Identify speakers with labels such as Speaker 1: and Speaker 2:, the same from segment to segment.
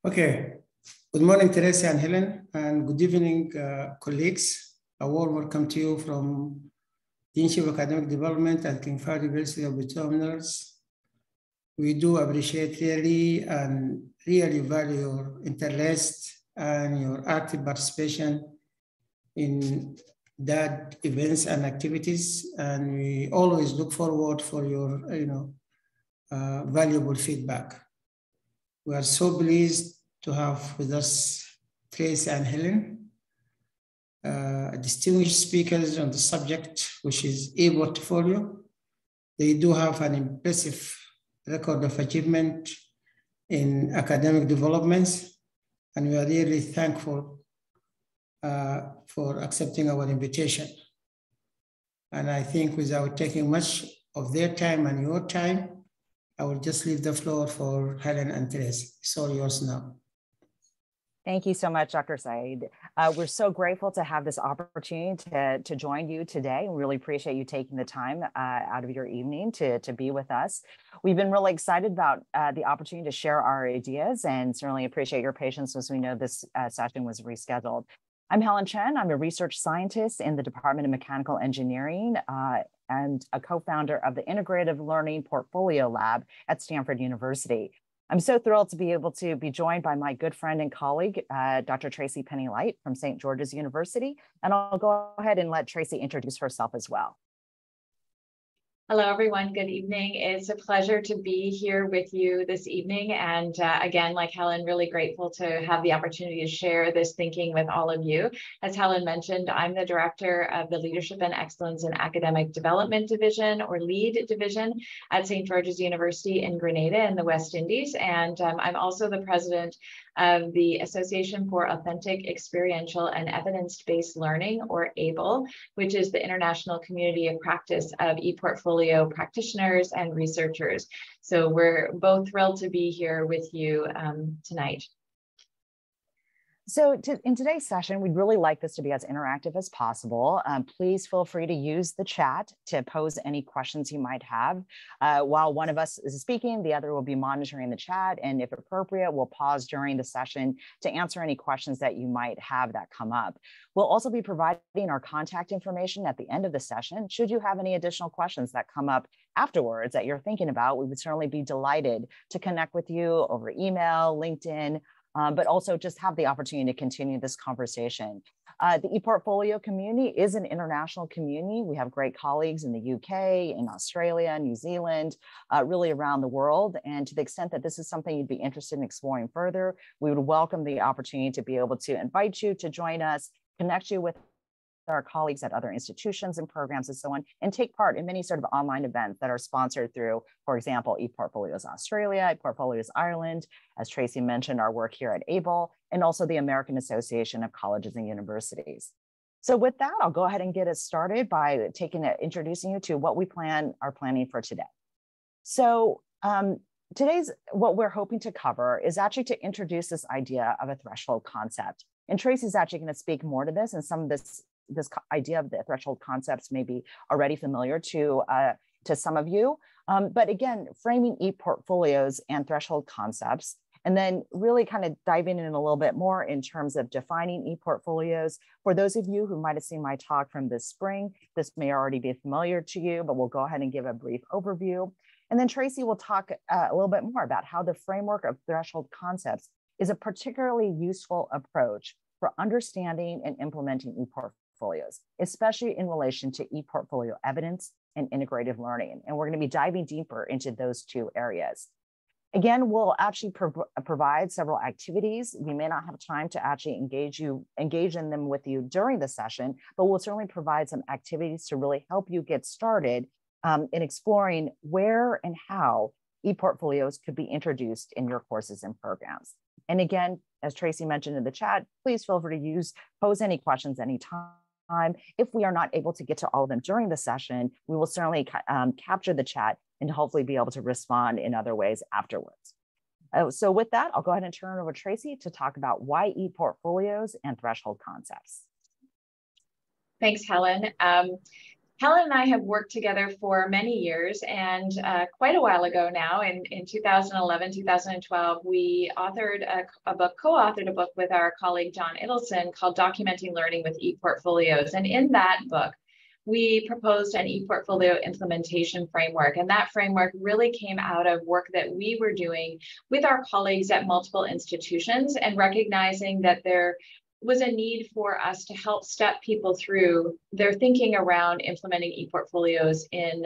Speaker 1: Okay. Good morning, Teresa and Helen, and good evening, colleagues. A warm welcome to you from the Institute of Academic Development at King Fahd University of Honors. We do appreciate really and really value your interest and your active participation in that events and activities, and we always look forward for your valuable feedback. We are so pleased to have with us Tracy and Helen, distinguished speakers on the subject, which is ePortfolio. They do have an impressive record of achievement in academic developments, and we are really thankful for accepting our invitation. And I think without taking much of their time and your time, I will just leave the floor for Helen and Teresa. It's all yours now.
Speaker 2: Thank you so much, Dr. Saeed. We're so grateful to have this opportunity to join you today. We really appreciate you taking the time out of your evening to be with us. We've been really excited about the opportunity to share our ideas and certainly appreciate your patience as we know this session was rescheduled. I'm Helen Chen. I'm a research scientist in the Department of Mechanical Engineering and a co-founder of the Integrative Learning Portfolio Lab at Stanford University. I'm so thrilled to be able to be joined by my good friend and colleague, Dr. Tracy Penny-Light from St. George's University. And I'll go ahead and let Tracy introduce herself as well.
Speaker 3: Hello, everyone. Good evening. It's a pleasure to be here with you this evening. And again, like Helen, really grateful to have the opportunity to share this thinking with all of you. As Helen mentioned, I'm the director of the Leadership and Excellence in Academic Development Division, or LEAD Division, at St. George's University in Grenada in the West Indies. And I'm also the president of the Association for Authentic, Experiential, and Evidence-Based Learning, or ABLE, which is the international community of practice of ePortfolio practitioners and researchers. So we're both thrilled to be here with you tonight.
Speaker 2: So in today's session, we'd really like this to be as interactive as possible. Please feel free to use the chat to pose any questions you might have. While one of us is speaking, the other will be monitoring the chat. And if appropriate, we'll pause during the session to answer any questions that you might have that come up. We'll also be providing our contact information at the end of the session. Should you have any additional questions that come up afterwards that you're thinking about, we would certainly be delighted to connect with you over email, LinkedIn, but also just have the opportunity to continue this conversation. The ePortfolio community is an international community. We have great colleagues in the UK, in Australia, New Zealand, really around the world. And to the extent that this is something you'd be interested in exploring further, we would welcome the opportunity to be able to invite you to join us, connect you with our colleagues at other institutions and programs and so on, and take part in many sort of online events that are sponsored through, for example, ePortfolios Australia, ePortfolios Ireland, as Tracy mentioned, our work here at ABLE, and also the American Association of Colleges and Universities. So with that, I'll go ahead and get us started by introducing you to what we are planning for today. So what we're hoping to cover is actually to introduce this idea of a threshold concept. And Tracy's actually going to speak more to this, and some of this idea of the threshold concepts may be already familiar to some of you. But again, framing ePortfolios and threshold concepts, and then really kind of diving in a little bit more in terms of defining ePortfolios. For those of you who might have seen my talk from this spring, this may already be familiar to you, but we'll go ahead and give a brief overview. And then Tracy will talk a little bit more about how the framework of threshold concepts is a particularly useful approach for understanding and implementing ePortfolios, especially in relation to ePortfolio evidence and integrative learning. And we're going to be diving deeper into those two areas. Again, we'll actually provide several activities. We may not have time to actually engage in them with you during the session, but we'll certainly provide some activities to really help you get started in exploring where and how ePortfolios could be introduced in your courses and programs. And again, as Tracy mentioned in the chat, please feel free to pose any questions anytime. If we are not able to get to all of them during the session, we will certainly capture the chat and hopefully be able to respond in other ways afterwards. So with that, I'll go ahead and turn it over to Tracy to talk about why ePortfolios and threshold concepts.
Speaker 3: Thanks, Helen. Helen and I have worked together for many years, and quite a while ago now, in 2011, 2012, we authored a book, co-authored a book with our colleague John Idelson called Documenting Learning with ePortfolios. And in that book, we proposed an ePortfolio implementation framework. And that framework really came out of work that we were doing with our colleagues at multiple institutions, and recognizing that there was a need for us to help step people through their thinking around implementing ePortfolios in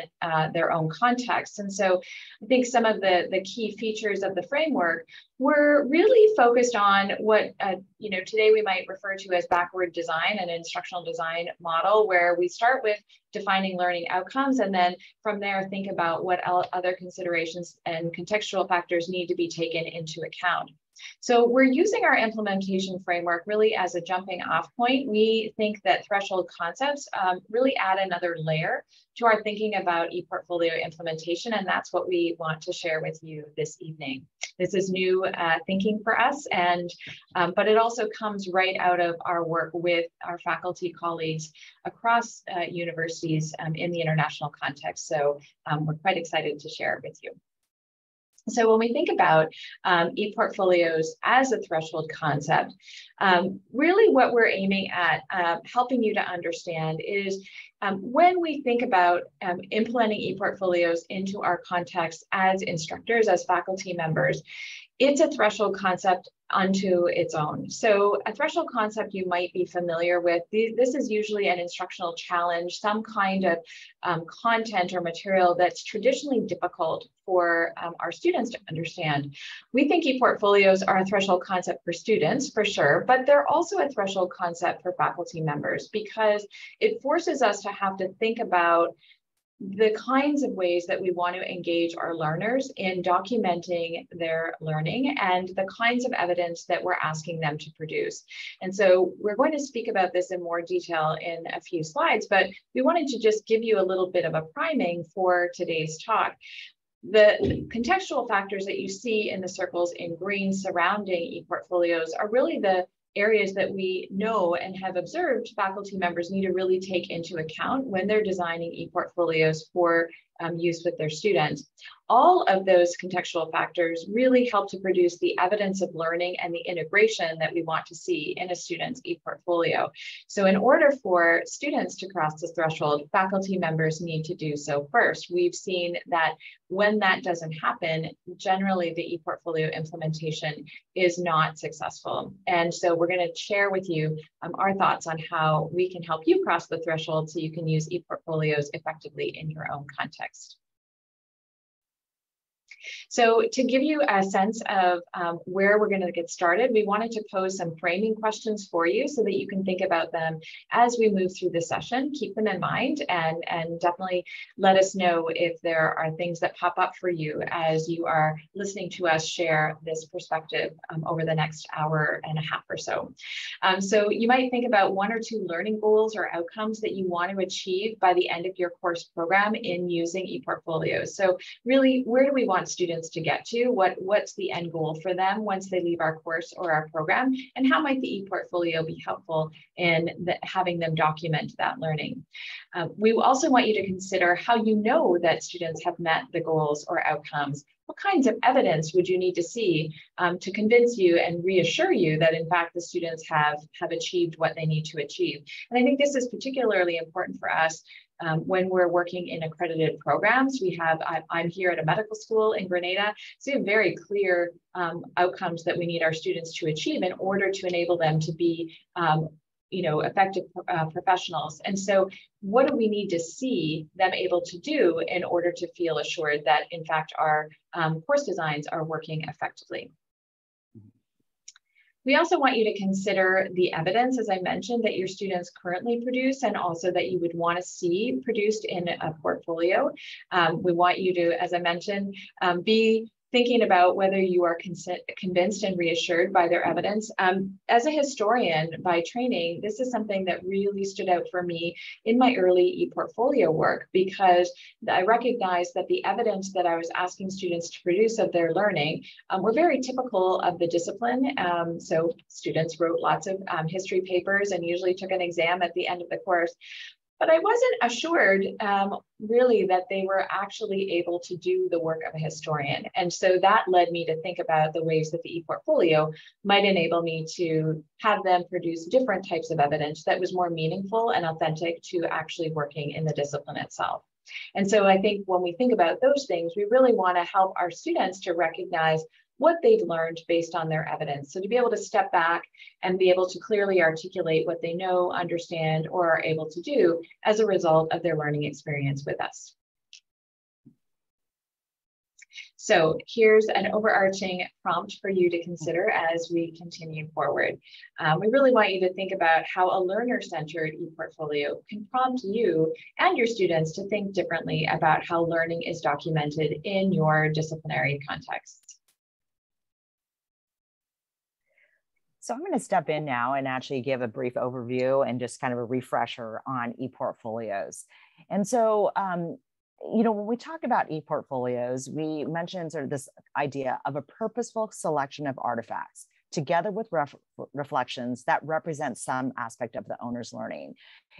Speaker 3: their own context. And so I think some of the key features of the framework were really focused on what today we might refer to as backward design, an instructional design model, where we start with defining learning outcomes, and then from there think about what other considerations and contextual factors need to be taken into account. So we're using our implementation framework really as a jumping off point. We think that threshold concepts really add another layer to our thinking about ePortfolio implementation, and that's what we want to share with you this evening. This is new thinking for us, and but it also comes right out of our work with our faculty colleagues across universities in the international context. So we're quite excited to share it with you. So when we think about ePortfolios as a threshold concept, really what we're aiming at helping you to understand is when we think about implementing ePortfolios into our context as instructors, as faculty members, it's a threshold concept unto its own. So a threshold concept you might be familiar with, this is usually an instructional challenge, some kind of content or material that's traditionally difficult for our students to understand. We think ePortfolios are a threshold concept for students, for sure, but they're also a threshold concept for faculty members, because it forces us to have to think about the kinds of ways that we want to engage our learners in documenting their learning and the kinds of evidence that we're asking them to produce. And so we're going to speak about this in more detail in a few slides, but we wanted to just give you a little bit of a priming for today's talk. The contextual factors that you see in the circles in green surrounding ePortfolios are really the areas that we know and have observed faculty members need to really take into account when they're designing ePortfolios for use with their students. All of those contextual factors really help to produce the evidence of learning and the integration that we want to see in a student's ePortfolio. So in order for students to cross this threshold, faculty members need to do so first. We've seen that when that doesn't happen, generally the ePortfolio implementation is not successful. And so we're going to share with you our thoughts on how we can help you cross the threshold so you can use ePortfolios effectively in your own context. So to give you a sense of where we're going to get started, we wanted to pose some framing questions for you so that you can think about them as we move through the session. Keep them in mind, and definitely let us know if there are things that pop up for you as you are listening to us share this perspective over the next hour and a half or so. So you might think about one or two learning goals or outcomes that you want to achieve by the end of your course program in using ePortfolios. So really, where do we want students to get to? What's the end goal for them once they leave our course or our program? And how might the ePortfolio be helpful in having them document that learning? We also want you to consider how you know that students have met the goals or outcomes. What kinds of evidence would you need to see to convince you and reassure you that in fact the students have achieved what they need to achieve? And I think this is particularly important for us when we're working in accredited programs. I'm here at a medical school in Grenada, so we have very clear outcomes that we need our students to achieve in order to enable them to be effective professionals. And so what do we need to see them able to do in order to feel assured that in fact our course designs are working effectively? We also want you to consider the evidence, as I mentioned, that your students currently produce and also that you would want to see produced in a portfolio. We want you to, as I mentioned, be thinking about whether you are convinced and reassured by their evidence. As a historian by training, this is something that really stood out for me in my early ePortfolio work, because I recognized that the evidence that I was asking students to produce of their learning were very typical of the discipline. So students wrote lots of history papers and usually took an exam at the end of the course. But I wasn't assured really that they were actually able to do the work of a historian. And so that led me to think about the ways that the ePortfolio might enable me to have them produce different types of evidence that was more meaningful and authentic to actually working in the discipline itself. And so I think when we think about those things, we really want to help our students to recognize what they've learned based on their evidence. So to be able to step back and be able to clearly articulate what they know, understand, or are able to do as a result of their learning experience with us. So here's an overarching prompt for you to consider as we continue forward. We really want you to think about how a learner-centered ePortfolio can prompt you and your students to think differently about how learning is documented in your disciplinary context.
Speaker 2: So I'm going to step in now and actually give a brief overview and just kind of a refresher on ePortfolios. And so, you know, when we talk about ePortfolios, we mentioned sort of this idea of a purposeful selection of artifacts together with reflections that represent some aspect of the owner's learning.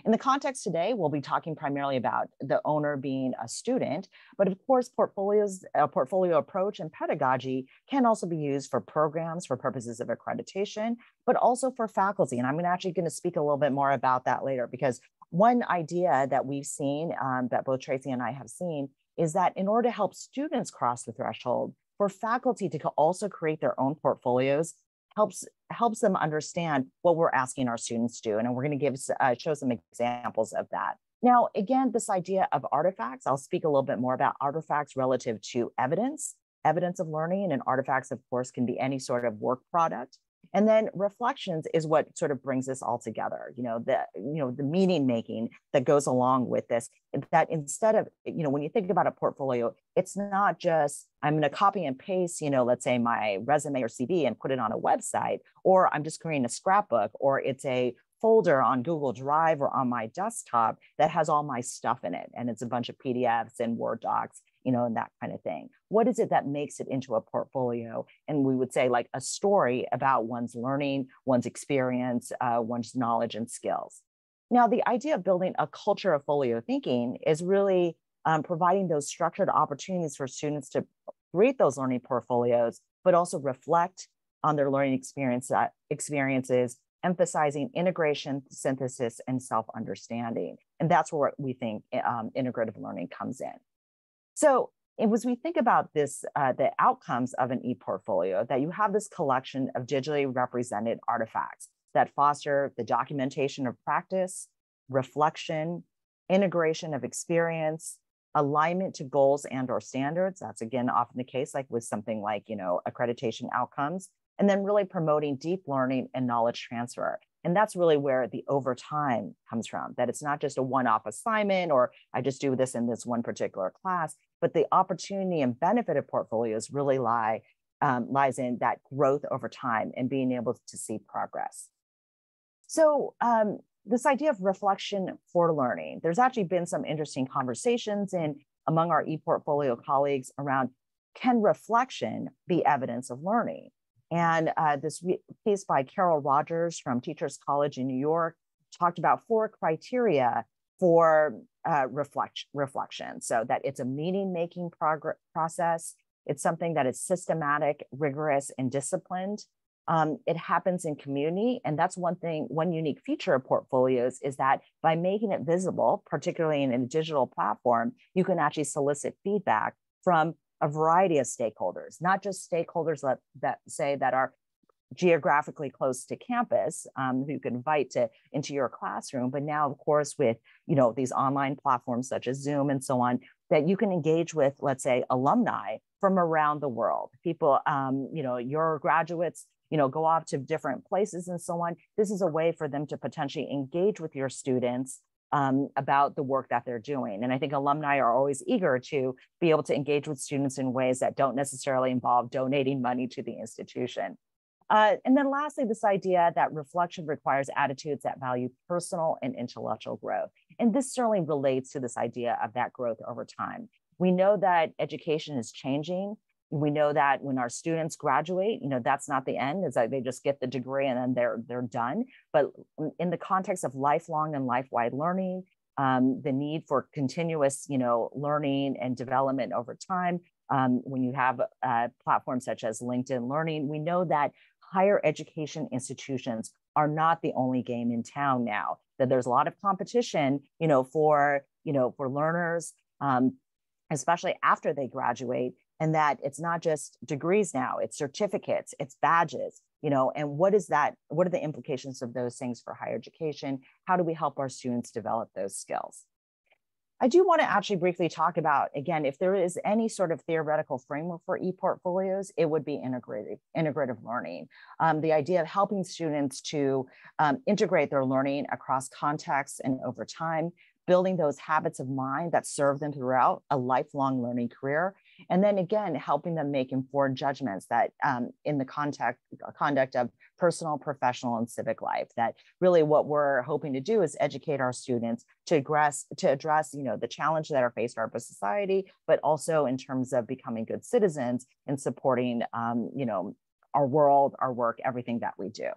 Speaker 2: In the context today, we'll be talking primarily about the owner being a student, but of course, portfolio approach and pedagogy can also be used for programs for purposes of accreditation, but also for faculty. And I'm actually going to speak a little bit more about that later, because one idea that we've seen, that both Tracy and I have seen, is that in order to help students cross the threshold, for faculty to also create their own portfolios helps them understand what we're asking our students to do. And we're going to show some examples of that. Now, again, this idea of artifacts, I'll speak a little bit more about artifacts relative to evidence of learning, and artifacts, of course, can be any sort of work product. And then reflections is what sort of brings this all together, the meaning making that goes along with this, that instead of, when you think about a portfolio, it's not just, I'm going to copy and paste, let's say my resume or CV and put it on a website, or I'm just creating a scrapbook, or it's a folder on Google Drive or on my desktop that has all my stuff in it. And it's a bunch of PDFs and Word docs, and that kind of thing. What is it that makes it into a portfolio? And we would say like a story about one's learning, one's experience, one's knowledge and skills. Now, the idea of building a culture of folio thinking is really providing those structured opportunities for students to create those learning portfolios, but also reflect on their learning experiences, emphasizing integration, synthesis, and self-understanding. And that's where we think integrative learning comes in. So as we think about this, the outcomes of an ePortfolio, that you have this collection of digitally represented artifacts that foster the documentation of practice, reflection, integration of experience, alignment to goals and or standards. That's again often the case, like with something like, accreditation outcomes, and then really promoting deep learning and knowledge transfer. And that's really where the over time comes from, that it's not just a one-off assignment, or I just do this in this one particular class, but the opportunity and benefit of portfolios really lies in that growth over time and being able to see progress. So this idea of reflection for learning, there's actually been some interesting conversations among our ePortfolio colleagues around, can reflection be evidence of learning? And this piece by Carol Rogers from Teachers College in New York talked about 4 criteria for reflection. So that it's a meaning-making process. It's something that is systematic, rigorous, and disciplined. It happens in community. And that's one unique feature of portfolios is that by making it visible, particularly in a digital platform, you can actually solicit feedback from a variety of stakeholders, not just stakeholders that are geographically close to campus, who you can invite into your classroom, but now, of course, with these online platforms such as Zoom and so on, that you can engage with, let's say, alumni from around the world. People, your graduates, go off to different places and so on. This is a way for them to potentially engage with your students about the work that they're doing. And I think alumni are always eager to be able to engage with students in ways that don't necessarily involve donating money to the institution. And then lastly, this idea that reflection requires attitudes that value personal and intellectual growth. And this certainly relates to this idea of that growth over time. We know that education is changing. We know that when our students graduate, that's not the end. It's like they just get the degree and then they're done. But in the context of lifelong and life-wide learning, the need for continuous, learning and development over time. When you have platforms such as LinkedIn Learning, we know that higher education institutions are not the only game in town now, that there's a lot of competition, for learners, especially after they graduate, and that it's not just degrees now, it's certificates, it's badges, and what is that? What are the implications of those things for higher education? How do we help our students develop those skills? I do want to actually briefly talk about, again, if there is any sort of theoretical framework for ePortfolios, it would be integrative learning. The idea of helping students to integrate their learning across contexts and over time, building those habits of mind that serve them throughout a lifelong learning career. And then again, helping them make informed judgments that in the conduct of personal, professional, and civic life, that really what we're hoping to do is educate our students to address the challenges that are faced by our society, but also in terms of becoming good citizens and supporting our world, our work, everything that we do.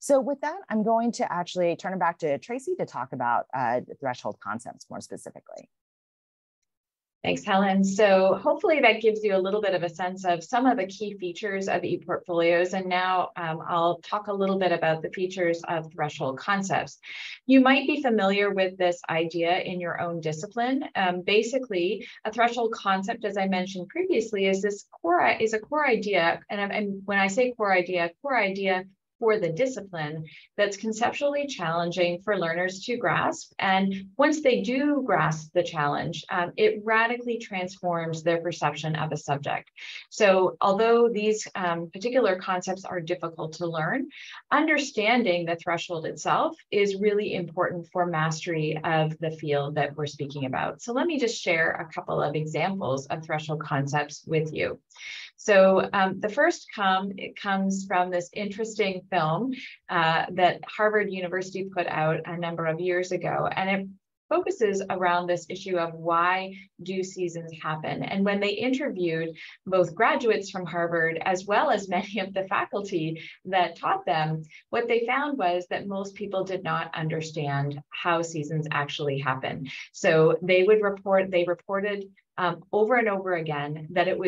Speaker 2: So with that, I'm going to actually turn it back to Tracy to talk about the threshold concepts more specifically.
Speaker 3: Thanks, Helen. So hopefully that gives you a little bit of a sense of some of the key features of ePortfolios. And now I'll talk a little bit about the features of threshold concepts. You might be familiar with this idea in your own discipline. Basically, a threshold concept, as I mentioned previously, is a core idea. And when I say core idea for the discipline that's conceptually challenging for learners to grasp. And once they do grasp the challenge, it radically transforms their perception of a subject. So although these particular concepts are difficult to learn, understanding the threshold itself is really important for mastery of the field that we're speaking about. So let me just share a couple of examples of threshold concepts with you. So the first comes from this interesting film that Harvard University put out a number of years ago, and it focuses around this issue of why do seasons happen. And when they interviewed both graduates from Harvard as well as many of the faculty that taught them, what they found was that most people did not understand how seasons actually happen. So they reported over and over again that it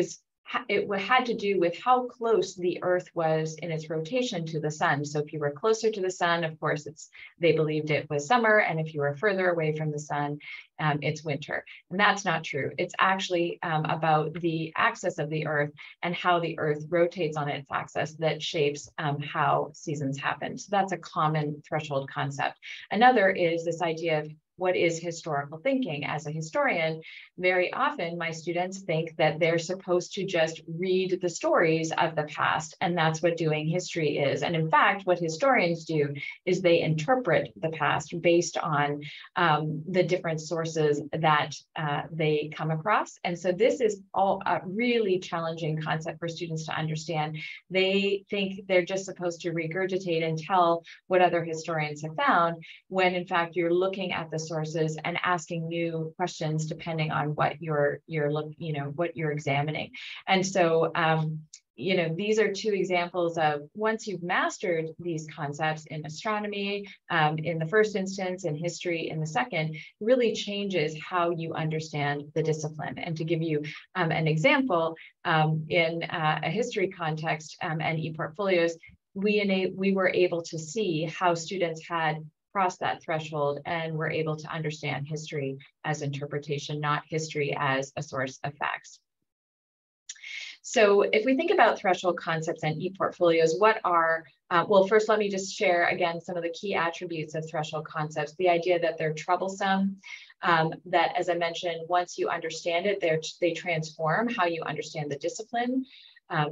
Speaker 3: had to do with how close the Earth was in its rotation to the sun. So if you were closer to the sun, of course, they believed it was summer. And if you were further away from the sun, it's winter. And that's not true. It's actually about the axis of the Earth and how the Earth rotates on its axis that shapes how seasons happen. So that's a common threshold concept. Another is this idea of what is historical thinking? As a historian, very often my students think that they're supposed to just read the stories of the past, and that's what doing history is. And in fact, what historians do is they interpret the past based on the different sources that they come across. And so this is all a really challenging concept for students to understand. They think they're just supposed to regurgitate and tell what other historians have found, when in fact you're looking at the sources and asking new questions depending on what you're examining. And so these are two examples of, once you've mastered these concepts in astronomy, in the first instance, in history in the second, really changes how you understand the discipline. And to give you an example, in a history context and ePortfolios, we were able to see how students had cross that threshold and we're able to understand history as interpretation, not history as a source of facts. So if we think about threshold concepts and ePortfolios, what are, well, first let me just share again some of the key attributes of threshold concepts. The idea that they're troublesome, that as I mentioned, once you understand it, they transform how you understand the discipline.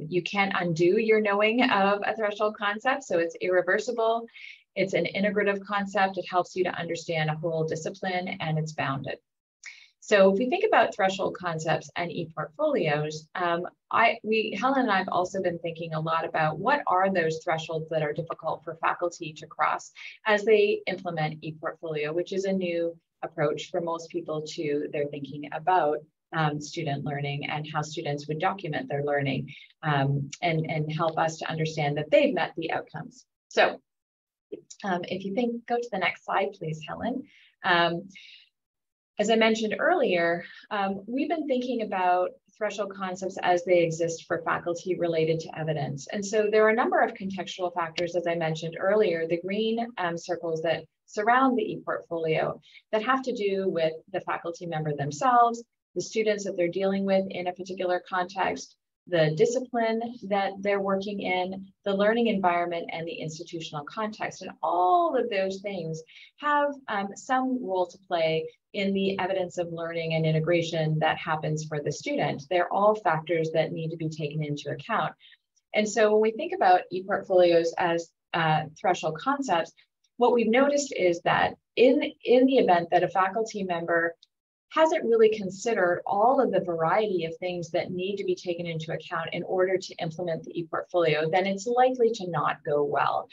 Speaker 3: You can't undo your knowing of a threshold concept, so it's irreversible. It's an integrative concept. It helps you to understand a whole discipline, and it's bounded. So if we think about threshold concepts and ePortfolios, Helen and I have also been thinking a lot about what are those thresholds that are difficult for faculty to cross as they implement ePortfolio, which is a new approach for most people to their thinking about student learning and how students would document their learning and help us to understand that they've met the outcomes. So if you go to the next slide, please, Helen. As I mentioned earlier, we've been thinking about threshold concepts as they exist for faculty related to evidence. And so there are a number of contextual factors, as I mentioned earlier, the green circles that surround the ePortfolio that have to do with the faculty member themselves, the students that they're dealing with in a particular context, the discipline that they're working in, the learning environment, and the institutional context. And all of those things have some role to play in the evidence of learning and integration that happens for the student. They're all factors that need to be taken into account. And so when we think about ePortfolios as threshold concepts, what we've noticed is that in the event that a faculty member hasn't really considered all of the variety of things that need to be taken into account in order to implement the ePortfolio, then it's likely to not go well.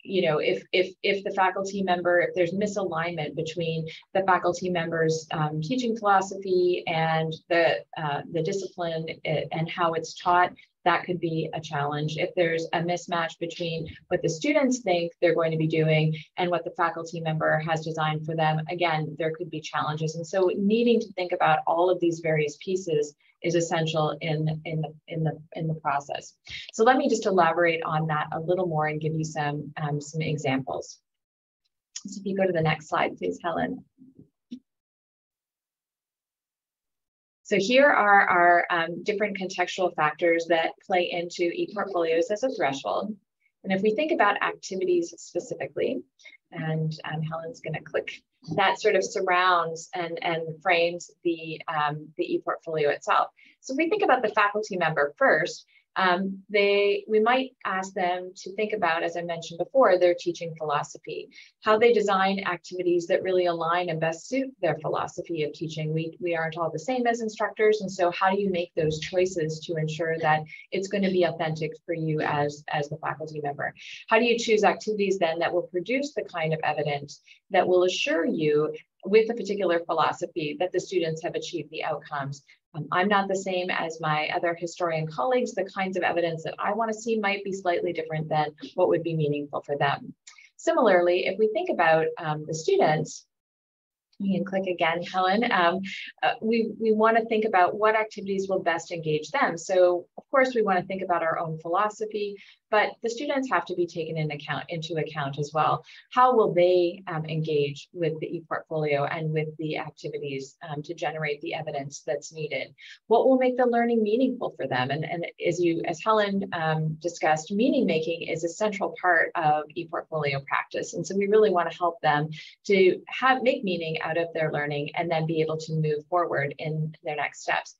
Speaker 3: You know, if the faculty member, if there's misalignment between the faculty member's teaching philosophy and the discipline and how it's taught, that could be a challenge. If there's a mismatch between what the students think they're going to be doing and what the faculty member has designed for them, again, there could be challenges. And so needing to think about all of these various pieces is essential in the process. So let me just elaborate on that a little more and give you some examples. So if you go to the next slide, please, Helen. So here are our different contextual factors that play into ePortfolios as a threshold. And if we think about activities specifically, and Helen's going to click, that sort of surrounds and frames the ePortfolio itself. So if we think about the faculty member first, we might ask them to think about, as I mentioned before, their teaching philosophy, how they design activities that really align and best suit their philosophy of teaching. We aren't all the same as instructors, and so how do you make those choices to ensure that it's going to be authentic for you as the faculty member? How do you choose activities then that will produce the kind of evidence that will assure you with a particular philosophy that the students have achieved the outcomes? I'm not the same as my other historian colleagues. The kinds of evidence that I want to see might be slightly different than what would be meaningful for them. Similarly, if we think about the students, you can click again, Helen. We want to think about what activities will best engage them. So of course, we want to think about our own philosophy, but the students have to be taken into account as well. How will they engage with the ePortfolio and with the activities to generate the evidence that's needed? What will make the learning meaningful for them? And as Helen discussed, meaning making is a central part of ePortfolio practice. And so we really want to help them to make meaning out of their learning and then be able to move forward in their next steps.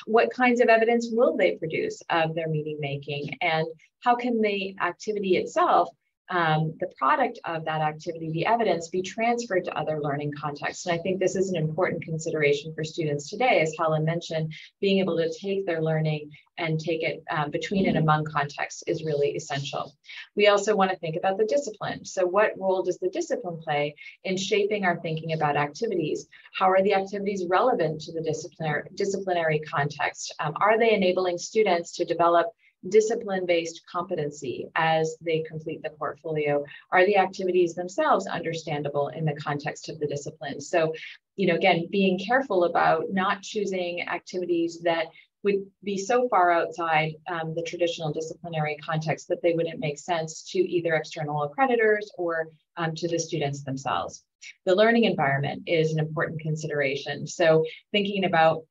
Speaker 3: What kinds of evidence will they produce of their meaning making, and how can the activity itself, the product of that activity, the evidence, be transferred to other learning contexts? And I think this is an important consideration for students today, as Helen mentioned, being able to take their learning and take it between and among contexts is really essential. We also want to think about the discipline. So what role does the discipline play in shaping our thinking about activities? How are the activities relevant to the disciplinary context? Are they enabling students to develop discipline-based competency as they complete the portfolio? Are the activities themselves understandable in the context of the discipline? So, you know, again, being careful about not choosing activities that would be so far outside the traditional disciplinary context that they wouldn't make sense to either external accreditors or to the students themselves. The learning environment is an important consideration. So thinking about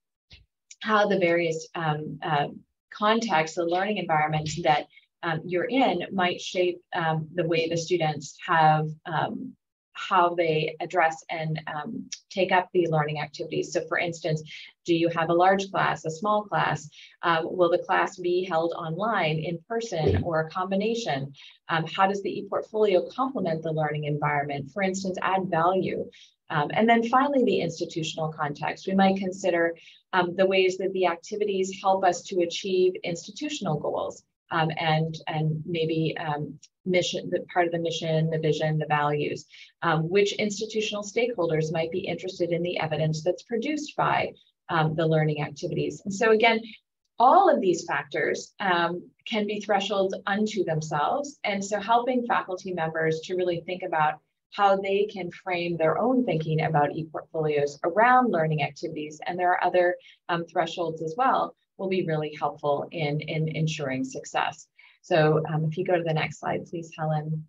Speaker 3: how the various contexts, the learning environments that you're in might shape the way the students have how they address and take up the learning activities. So for instance, do you have a large class, a small class? Will the class be held online, in person, or a combination? How does the ePortfolio complement the learning environment? For instance, add value. And then finally, the institutional context. We might consider the ways that the activities help us to achieve institutional goals and maybe part of the mission, the vision, the values. Which institutional stakeholders might be interested in the evidence that's produced by the learning activities. And so again, all of these factors can be thresholds unto themselves. And so helping faculty members to really think about how they can frame their own thinking about ePortfolios around learning activities. And there are other thresholds as well, will be really helpful in ensuring success. So if you go to the next slide, please, Helen.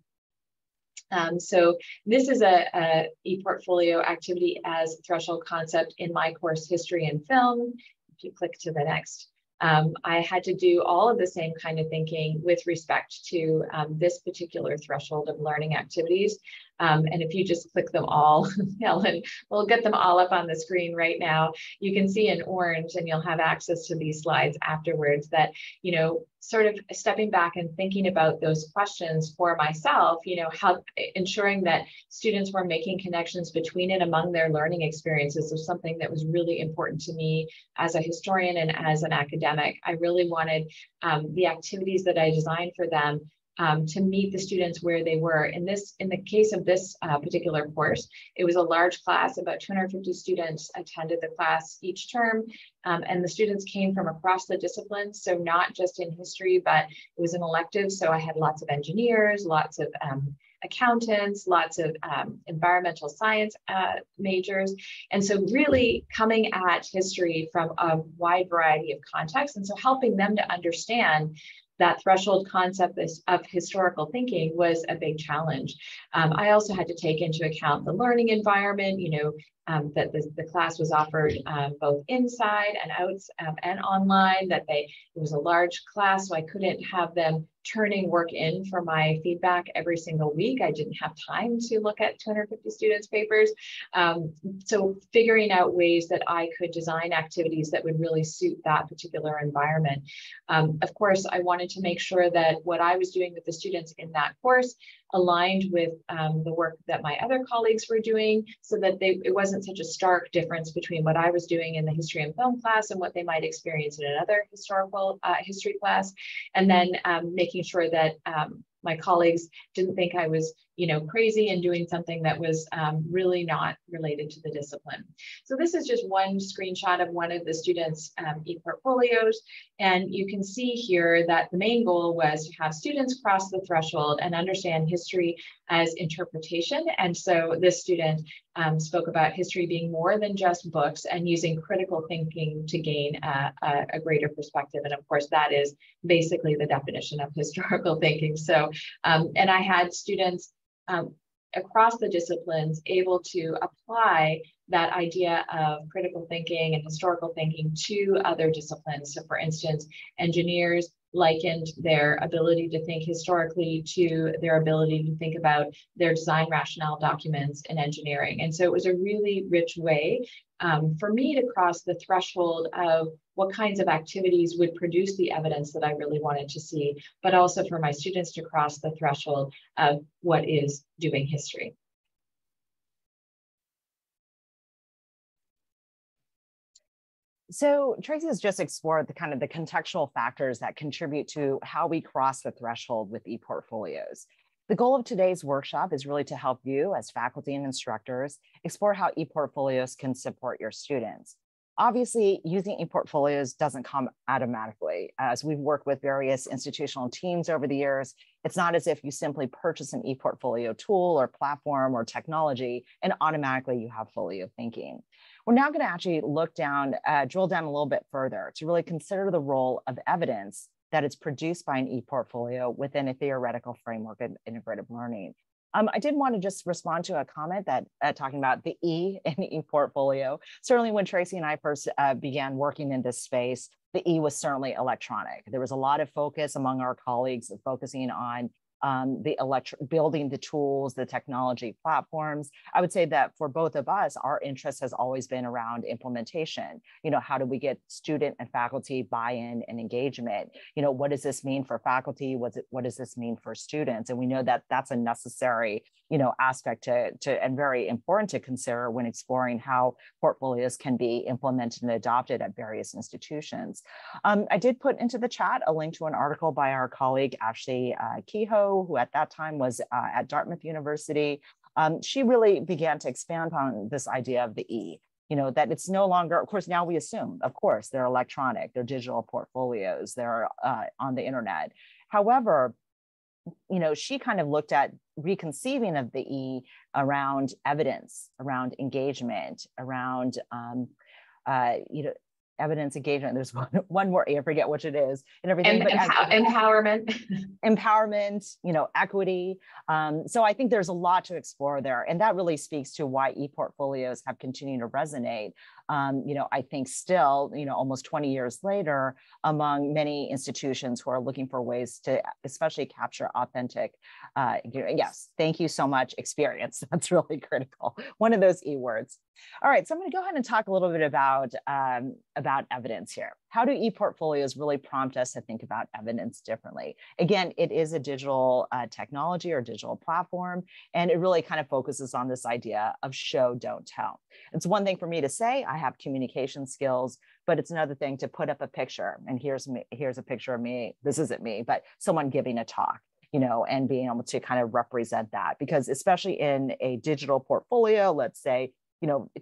Speaker 3: So this is a ePortfolio activity as threshold concept in my course, History and Film. If you click to the next, I had to do all of the same kind of thinking with respect to this particular threshold of learning activities. And if you just click them all, Helen, we'll get them all up on the screen right now. You can see in orange, and you'll have access to these slides afterwards, that, you know, sort of stepping back and thinking about those questions for myself, you know, how ensuring that students were making connections between and among their learning experiences was something that was really important to me as a historian and as an academic. I really wanted the activities that I designed for them to meet the students where they were. In the case of this particular course, it was a large class. About 250 students attended the class each term, and the students came from across the disciplines. So not just in history, but it was an elective. So I had lots of engineers, lots of accountants, lots of environmental science majors. And so really coming at history from a wide variety of contexts. And so helping them to understand that threshold concept of historical thinking was a big challenge. I also had to take into account the learning environment, you know, that the class was offered both inside and out and online, that it was a large class, so I couldn't have them turning work in for my feedback every single week. I didn't have time to look at 250 students' papers. So figuring out ways that I could design activities that would really suit that particular environment. Of course, I wanted to make sure that what I was doing with the students in that course aligned with the work that my other colleagues were doing, so that it wasn't such a stark difference between what I was doing in the history and film class and what they might experience in another historical history class. And then making sure that my colleagues didn't think I was, you know, crazy and doing something that was really not related to the discipline. So this is just one screenshot of one of the students' ePortfolios. And you can see here that the main goal was to have students cross the threshold and understand history as interpretation. And so this student spoke about history being more than just books and using critical thinking to gain a greater perspective. And of course, that is basically the definition of historical thinking. So, and I had students across the disciplines able to apply that idea of critical thinking and historical thinking to other disciplines. So for instance, engineers likened their ability to think historically to their ability to think about their design rationale documents in engineering. And so it was a really rich way for me to cross the threshold of what kinds of activities would produce the evidence that I really wanted to see, but also for my students to cross the threshold of what is doing history.
Speaker 2: So Tracy has just explored the kind of the contextual factors that contribute to how we cross the threshold with ePortfolios. The goal of today's workshop is really to help you as faculty and instructors explore how ePortfolios can support your students. Obviously, using ePortfolios doesn't come automatically. As we've worked with various institutional teams over the years, it's not as if you simply purchase an ePortfolio tool or platform or technology and automatically you have folio thinking. We're now going to actually drill down a little bit further to really consider the role of evidence that is produced by an ePortfolio within a theoretical framework of integrative learning. I did want to just respond to a comment that talking about the E in ePortfolio. Certainly when Tracy and I first began working in this space, the E was certainly electronic. There was a lot of focus among our colleagues focusing on building the tools, the technology platforms. I would say that for both of us, our interest has always been around implementation. You know, how do we get student and faculty buy-in and engagement? You know, what does this mean for faculty? What does this mean for students? And we know that that's a necessary, you know, aspect to and very important to consider when exploring how portfolios can be implemented and adopted at various institutions. I did put into the chat a link to an article by our colleague, Ashley Kehoe, who at that time was at Dartmouth University. She really began to expand on this idea of the E, you know, that it's no longer, of course, now we assume, of course, they're electronic, they're digital portfolios, they're on the internet. However, she kind of looked at reconceiving of the E around evidence, around engagement, around, evidence engagement. There's one more E, I forget which it is, and everything. But
Speaker 3: empowerment,
Speaker 2: empowerment, equity. So I think there's a lot to explore there, and that really speaks to why ePortfolios have continued to resonate. I think still, almost 20 years later, among many institutions who are looking for ways to especially capture authentic, yes, thank you so much, experience. That's really critical. One of those E words. All right, so I'm going to go ahead and talk a little bit about evidence here. How do ePortfolios really prompt us to think about evidence differently? Again, it is a digital technology or digital platform, and it really kind of focuses on this idea of show, don't tell. It's one thing for me to say I have communication skills, but it's another thing to put up a picture. And here's a picture of me. This isn't me, but someone giving a talk, and being able to kind of represent that. Because especially in a digital portfolio, let's say,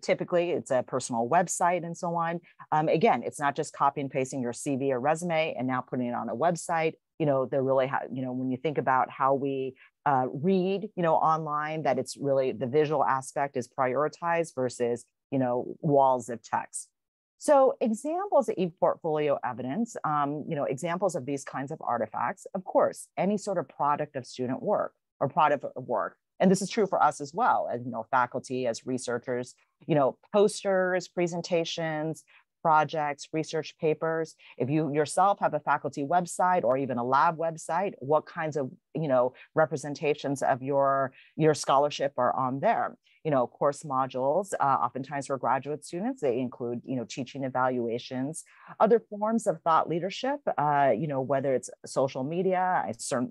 Speaker 2: typically it's a personal website and so on. Again, it's not just copy and pasting your CV or resume and now putting it on a website. They're really, when you think about how we read, online, that it's really the visual aspect is prioritized versus, walls of text. So examples of ePortfolio evidence, examples of these kinds of artifacts, of course, any sort of product of student work or product of work. And this is true for us as well, as faculty, as researchers, posters, presentations, projects, research papers. If you yourself have a faculty website or even a lab website, what kinds of representations of your scholarship are on there? Course modules, oftentimes for graduate students, they include, teaching evaluations, other forms of thought leadership, whether it's social media,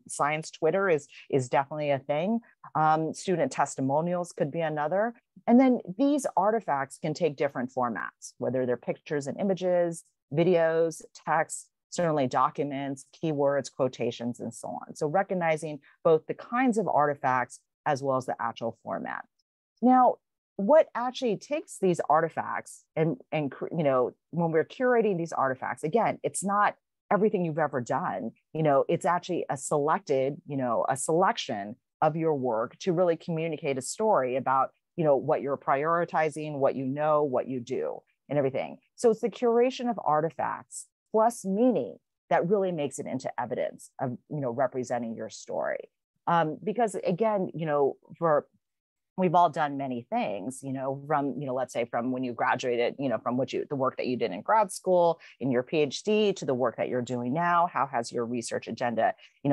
Speaker 2: science Twitter is definitely a thing. Student testimonials could be another. And then these artifacts can take different formats, whether they're pictures and images, videos, text, certainly documents, keywords, quotations, and so on. So recognizing both the kinds of artifacts as well as the actual format. Now, what actually takes these artifacts and when we're curating these artifacts, again, it's not everything you've ever done. It's actually a selection of your work to really communicate a story about, what you're prioritizing, what you do, and everything. So it's the curation of artifacts plus meaning that really makes it into evidence of, representing your story. Because again, we've all done many things, from, let's say from when you graduated, from the work that you did in grad school, in your PhD, to the work that you're doing now. How has your research agenda,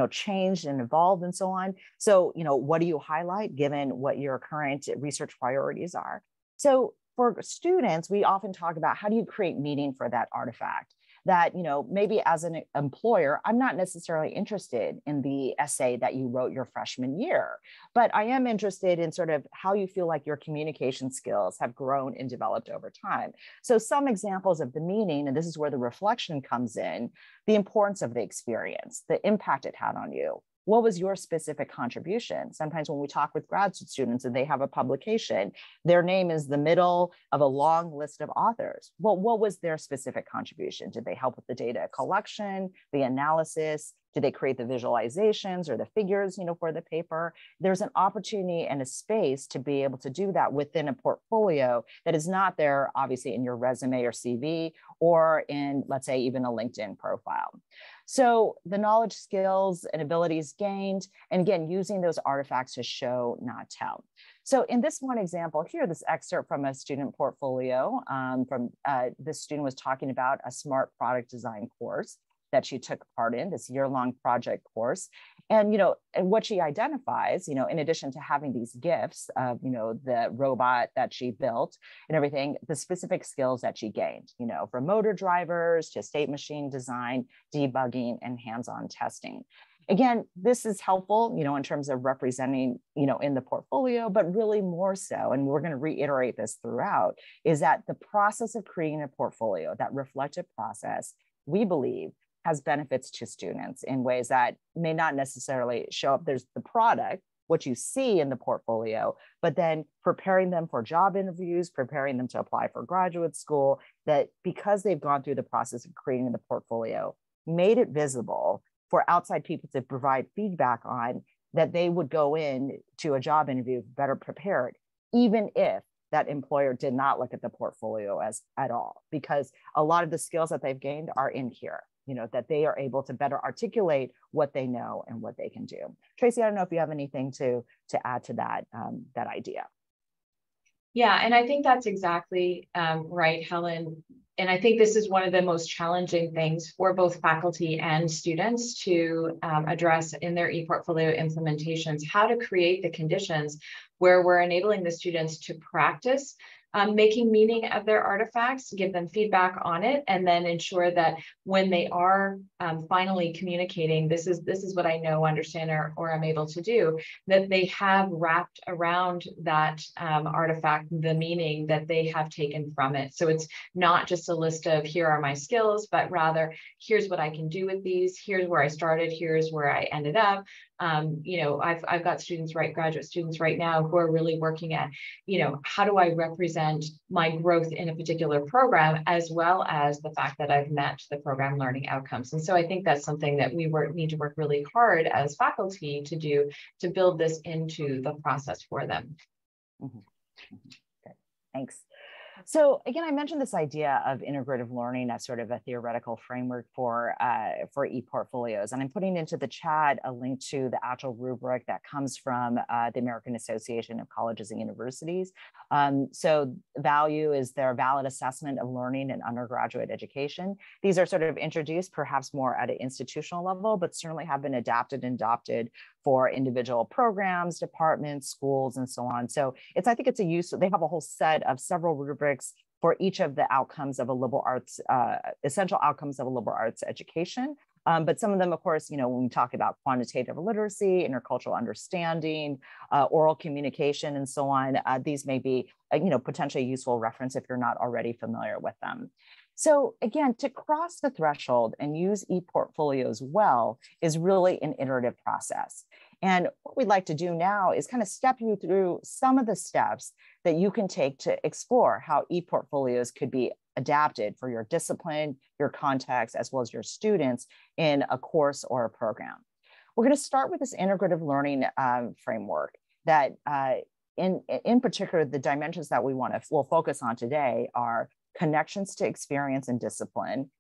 Speaker 2: changed and evolved and so on? So, what do you highlight given what your current research priorities are? So for students, we often talk about how do you create meaning for that artifact? That, maybe as an employer, I'm not necessarily interested in the essay that you wrote your freshman year, but I am interested in sort of how you feel like your communication skills have grown and developed over time. So some examples of the meaning, and this is where the reflection comes in, the importance of the experience, the impact it had on you. What was your specific contribution? Sometimes when we talk with graduate students and they have a publication, their name is the middle of a long list of authors. Well, what was their specific contribution? Did they help with the data collection, the analysis? Did they create the visualizations or the figures, for the paper? There's an opportunity and a space to be able to do that within a portfolio that is not there, obviously, in your resume or CV or in, let's say, even a LinkedIn profile. So the knowledge, skills, and abilities gained, and again, using those artifacts to show, not tell. So in this one example here, this excerpt from a student portfolio, this student was talking about a smart product design course that she took part in, this year-long project course. And, and what she identifies, in addition to having these gifts of, the robot that she built and everything, the specific skills that she gained, from motor drivers to state machine design, debugging, and hands-on testing. Again, this is helpful, in terms of representing, in the portfolio, but really more so, and we're going to reiterate this throughout, is that the process of creating a portfolio, that reflective process, we believe, has benefits to students in ways that may not necessarily show up. There's the product, what you see in the portfolio, but then preparing them for job interviews, preparing them to apply for graduate school, that because they've gone through the process of creating the portfolio, made it visible, for outside people to provide feedback on, that they would go in to a job interview better prepared, even if that employer did not look at the portfolio as at all, because a lot of the skills that they've gained are in here, that they are able to better articulate what they know and what they can do. Tracy, I don't know if you have anything to add to that, that idea.
Speaker 3: Yeah, and I think that's exactly right, Helen. And I think this is one of the most challenging things for both faculty and students to address in their ePortfolio implementations, how to create the conditions where we're enabling the students to practice making meaning of their artifacts, give them feedback on it, and then ensure that when they are finally communicating, this is what I know, understand, or I'm able to do, that they have wrapped around that artifact the meaning that they have taken from it. So it's not just a list of here are my skills, but rather here's what I can do with these, here's where I started, here's where I ended up. I've got students, graduate students right now who are really working at, how do I represent my growth in a particular program, as well as the fact that I've met the program learning outcomes. And so I think that's something that we need to work really hard as faculty to do, to build this into the process for them.
Speaker 2: Mm-hmm. Okay. Thanks. So again, I mentioned this idea of integrative learning as sort of a theoretical framework for ePortfolios, and I'm putting into the chat a link to the actual rubric that comes from the American Association of Colleges and Universities. So value is their valid assessment of learning in undergraduate education. These are sort of introduced perhaps more at an institutional level, but certainly have been adapted and adopted for individual programs, departments, schools, and so on. So I think it's a use, they have a whole set of several rubrics for each of the outcomes of a liberal arts, essential outcomes of a liberal arts education. But some of them, of course, when we talk about quantitative literacy, intercultural understanding, oral communication, and so on, these may be, potentially a useful reference if you're not already familiar with them. So again, to cross the threshold and use ePortfolios well is really an iterative process. And what we'd like to do now is kind of step you through some of the steps that you can take to explore how ePortfolios could be adapted for your discipline, your context, as well as your students in a course or a program. We're going to start with this integrative learning framework that in particular, the dimensions that we'll focus on today are connections to experience and discipline,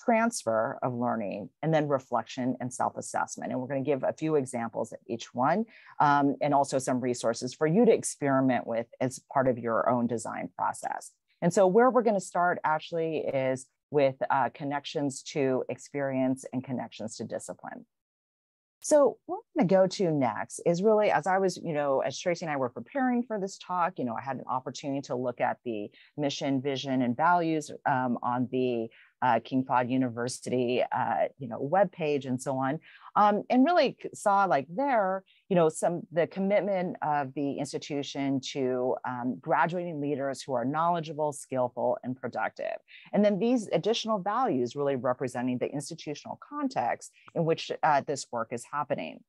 Speaker 2: transfer of learning, and then reflection and self-assessment. And we're going to give a few examples of each one, and also some resources for you to experiment with as part of your own design process. And so where we're going to start actually is with connections to experience and connections to discipline. So what I'm going to go to next is really, as I was, as Tracy and I were preparing for this talk, I had an opportunity to look at the mission, vision, and values on the King Fahd University, webpage and so on, and really saw there, the commitment of the institution to graduating leaders who are knowledgeable, skillful, and productive. And then these additional values really representing the institutional context in which this work is happening.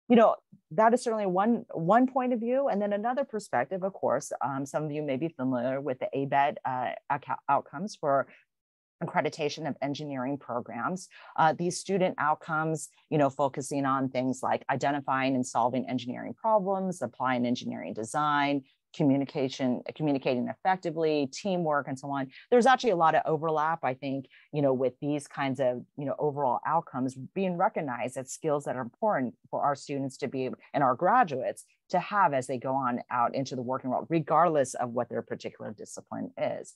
Speaker 2: That is certainly one point of view. And then another perspective, of course, some of you may be familiar with the ABET outcomes for accreditation of engineering programs. These student outcomes, focusing on things like identifying and solving engineering problems, applying engineering design, communicating effectively, teamwork, and so on. There's actually a lot of overlap, I think, with these kinds of, overall outcomes being recognized as skills that are important for our students to be, and our graduates to have as they go on out into the working world, regardless of what their particular discipline is.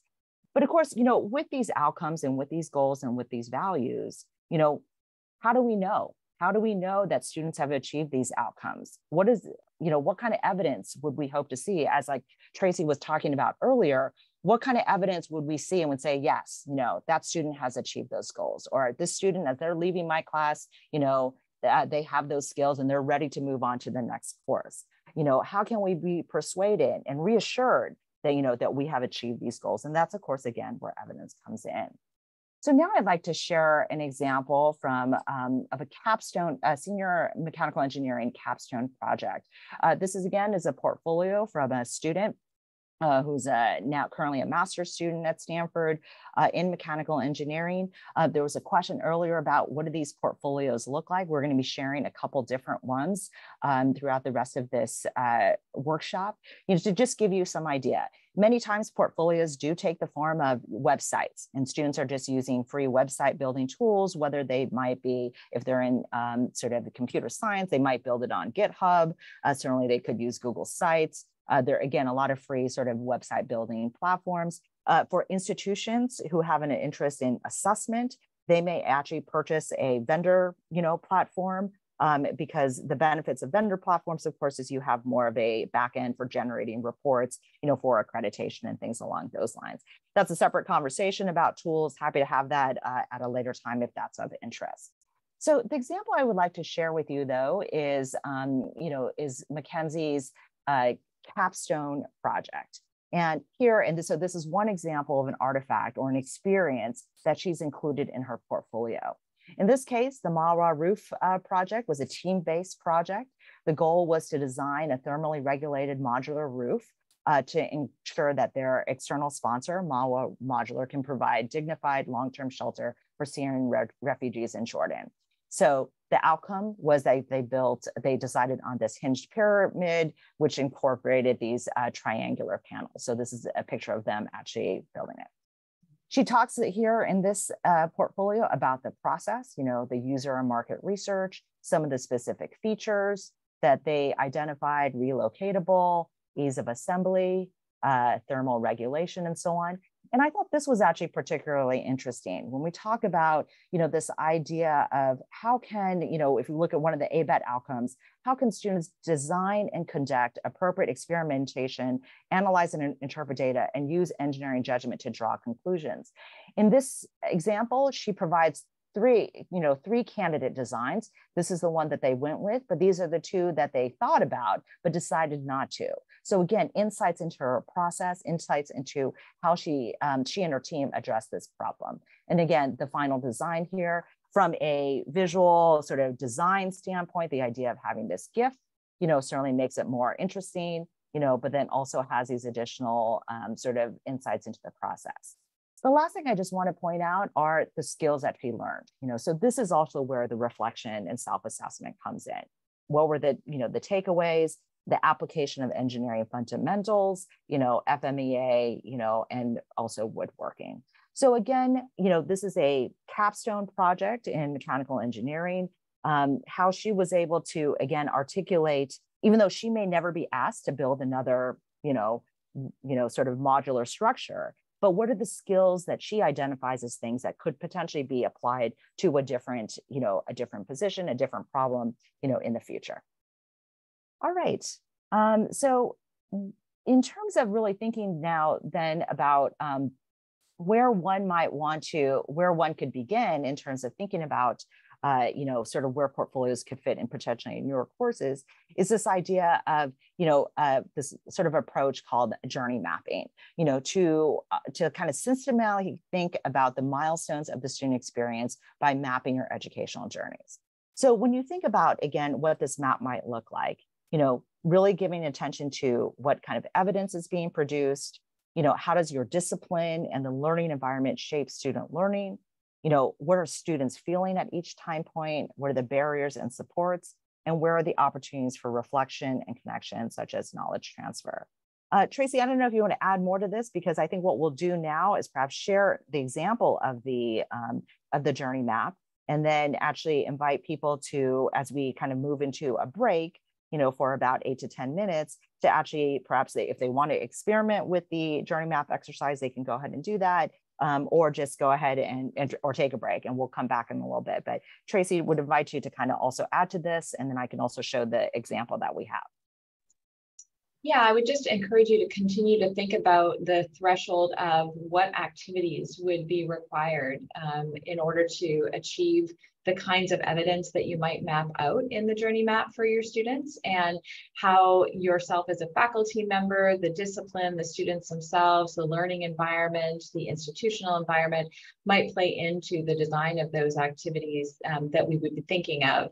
Speaker 2: But of course, with these outcomes and with these goals and with these values, how do we know? How do we know that students have achieved these outcomes? What kind of evidence would we hope to see? As like Tracy was talking about earlier, what kind of evidence would we see and would say, yes, that student has achieved those goals, or this student, as they're leaving my class, they have those skills and they're ready to move on to the next course. How can we be persuaded and reassured that, that we have achieved these goals? And that's, of course, again, where evidence comes in. So now I'd like to share an example from of a capstone, a senior mechanical engineering capstone project. This is a portfolio from a student who's now currently a master's student at Stanford in mechanical engineering. There was a question earlier about what do these portfolios look like? We're going to be sharing a couple different ones throughout the rest of this workshop, to just give you some idea. Many times portfolios do take the form of websites, and students are just using free website building tools, whether they might be, if they're in sort of computer science, they might build it on GitHub. Certainly they could use Google Sites. There are, again, a lot of free sort of website building platforms. For institutions who have an interest in assessment, they may actually purchase a vendor, platform, because the benefits of vendor platforms, of course, is you have more of a back end for generating reports, for accreditation and things along those lines. That's a separate conversation about tools. Happy to have that at a later time if that's of interest. So the example I would like to share with you, though, is Mackenzie's capstone project. And here, so this is one example of an artifact or an experience that she's included in her portfolio. In this case, the Mahwah Roof project was a team-based project. The goal was to design a thermally regulated modular roof to ensure that their external sponsor, Mahwah Modular, can provide dignified long-term shelter for Syrian refugees in Jordan. So the outcome was they decided on this hinged pyramid, which incorporated these triangular panels. So this is a picture of them actually building it. She talks here in this portfolio about the process, the user and market research, some of the specific features that they identified, relocatable, ease of assembly, thermal regulation, and so on. And I thought this was actually particularly interesting when we talk about, this idea of how can, if we look at one of the ABET outcomes, how can students design and conduct appropriate experimentation, analyze and interpret data, and use engineering judgment to draw conclusions. In this example, she provides three candidate designs. This is the one that they went with, but these are the two that they thought about, but decided not to. So again, insights into her process, insights into how she and her team addressed this problem. And again, the final design here, from a visual sort of design standpoint, the idea of having this GIF, certainly makes it more interesting, but then also has these additional sort of insights into the process. The last thing I just want to point out are the skills that she learned. So this is also where the reflection and self-assessment comes in. What were the takeaways, the application of engineering fundamentals, FMEA, and also woodworking. So again, this is a capstone project in mechanical engineering. How she was able to, again, articulate, even though she may never be asked to build another, sort of modular structure, but what are the skills that she identifies as things that could potentially be applied to a different position, a different problem, in the future. All right. So in terms of really thinking now then about where one could begin in terms of thinking about sort of where portfolios could fit in potentially in your courses, is this idea of, this sort of approach called journey mapping, to kind of systematically think about the milestones of the student experience by mapping your educational journeys. So when you think about, again, what this map might look like, really giving attention to what kind of evidence is being produced, how does your discipline and the learning environment shape student learning? What are students feeling at each time point? What are the barriers and supports? And where are the opportunities for reflection and connection, such as knowledge transfer? Tracy, I don't know if you want to add more to this, because I think what we'll do now is perhaps share the example of the journey map, and then actually invite people to, as we kind of move into a break, for about 8 to 10 minutes, to actually perhaps if they want to experiment with the journey map exercise, they can go ahead and do that. Or just go ahead or take a break, and we'll come back in a little bit. But Tracy would invite you to kind of also add to this, and then I can also show the example that we have.
Speaker 3: Yeah, I would just encourage you to continue to think about the threshold of what activities would be required in order to achieve the kinds of evidence that you might map out in the journey map for your students, and how yourself as a faculty member, the discipline, the students themselves, the learning environment, the institutional environment might play into the design of those activities that we would be thinking of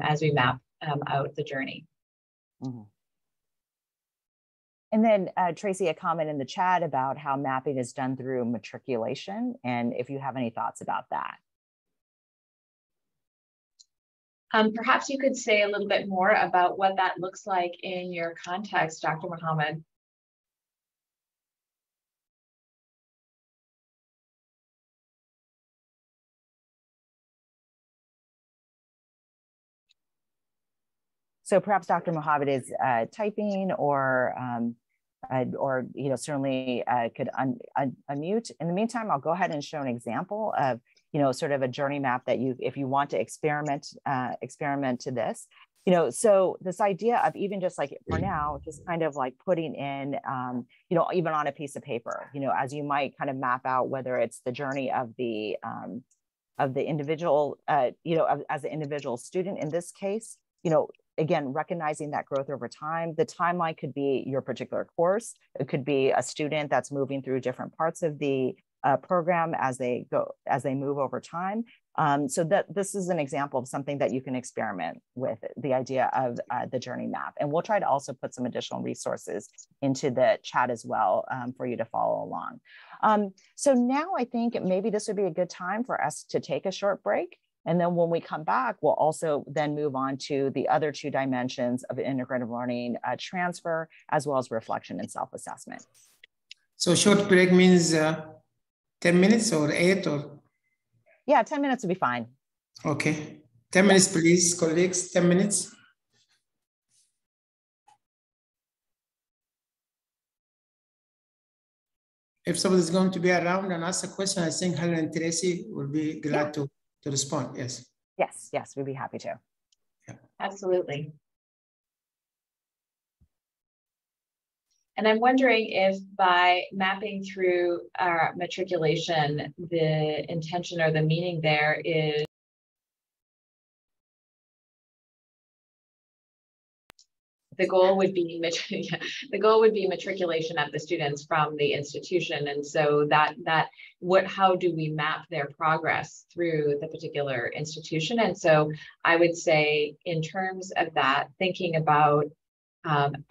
Speaker 3: as we map out the journey.
Speaker 2: Mm-hmm. And then Tracy, a comment in the chat about how mapping is done through matriculation, and if you have any thoughts about that.
Speaker 3: Perhaps you could say a little bit more about what that looks like in your context, Dr. Mohammed.
Speaker 2: So perhaps Dr. Mohammed is typing, or certainly could unmute. In the meantime, I'll go ahead and show an example of sort of a journey map that if you want to experiment to this. So this idea of even just like for now, just kind of like putting in, even on a piece of paper, as you might kind of map out whether it's the journey of the individual, as an individual student in this case, again, recognizing that growth over time. The timeline could be your particular course. It could be a student that's moving through different parts of the program as they move over time. So that this is an example of something that you can experiment with, the idea of the journey map. And we'll try to also put some additional resources into the chat as well for you to follow along. So now I think maybe this would be a good time for us to take a short break. And then when we come back, we'll also then move on to the other two dimensions of integrative learning, transfer, as well as reflection and self-assessment.
Speaker 1: So short break means 10 minutes or 8 or?
Speaker 2: Yeah, 10 minutes would be fine.
Speaker 1: Okay, 10 minutes, please, colleagues, 10 minutes. If somebody's going to be around and ask a question, I think Helen and Tracy will be glad to respond. Yes.
Speaker 2: Yes, we'd be happy to.
Speaker 3: Yeah. Absolutely. And I'm wondering if by mapping through our matriculation, the intention or the meaning there is the goal would be matriculation of the students from the institution, and so how do we map their progress through the particular institution? And so I would say, in terms of that, thinking about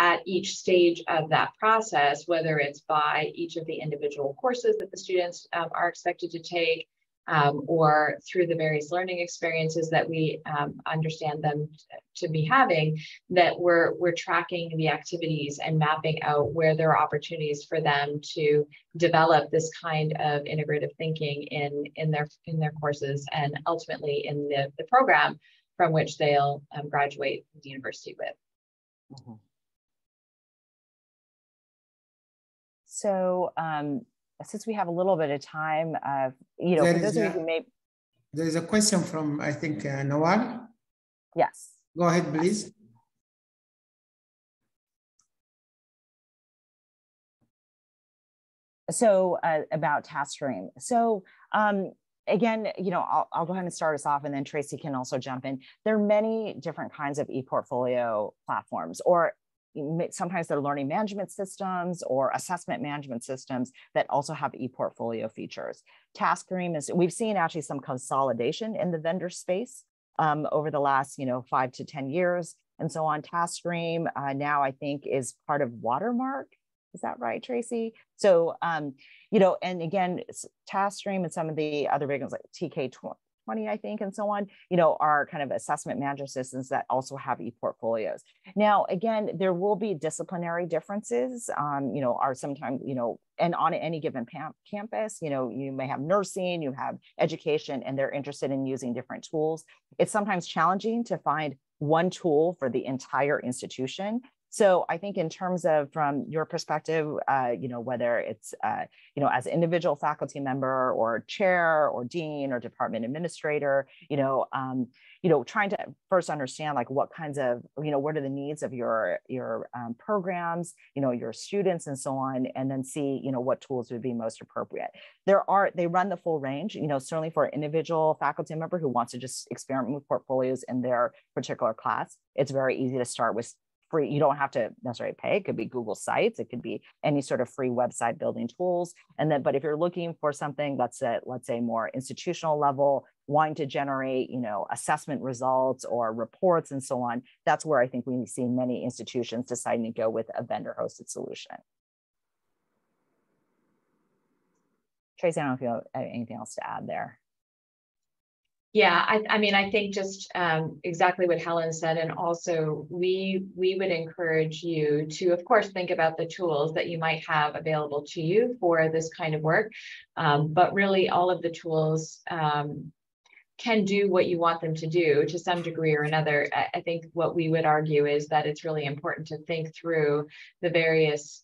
Speaker 3: at each stage of that process, whether it's by each of the individual courses that the students are expected to take, or through the various learning experiences that we understand them to be having, that we're tracking the activities and mapping out where there are opportunities for them to develop this kind of integrative thinking in their courses, and ultimately in the program from which they'll graduate the university with.
Speaker 2: Mm-hmm. So since we have a little bit of time, for those of you who may...
Speaker 1: There is a question from, I think, Nawal.
Speaker 2: Yes.
Speaker 1: Go ahead, please.
Speaker 2: So about task stream. So again, I'll go ahead and start us off, and then Tracy can also jump in. There are many different kinds of ePortfolio platforms, or sometimes they're learning management systems or assessment management systems that also have ePortfolio features. TaskStream we've seen actually some consolidation in the vendor space over the last, 5 to 10 years. And so on. TaskStream now I think is part of Watermark. Is that right, Tracy? So, and again, TaskStream and some of the other big ones like TK20, I think, and so on, are kind of assessment management systems that also have ePortfolios. Now, again, there will be disciplinary differences, are sometimes, and on any given campus, you may have nursing, you have education, and they're interested in using different tools. It's sometimes challenging to find one tool for the entire institution. So I think in terms of, from your perspective, whether it's, as an individual faculty member or chair or dean or department administrator, trying to first understand like what kinds of, what are the needs of your programs, your students and so on, and then see, what tools would be most appropriate. They run the full range, certainly for an individual faculty member who wants to just experiment with portfolios in their particular class. It's very easy to start with free. You don't have to necessarily pay. It could be Google Sites. It could be any sort of free website building tools. And then, but if you're looking for something that's at, let's say, more institutional level, wanting to generate, assessment results or reports and so on, that's where I think we see many institutions deciding to go with a vendor-hosted solution. Tracy, I don't know if you have anything else to add there.
Speaker 3: Yeah, I mean, I think just exactly what Helen said, and also we would encourage you to, of course, think about the tools that you might have available to you for this kind of work, but really all of the tools can do what you want them to do to some degree or another. I think what we would argue is that it's really important to think through the various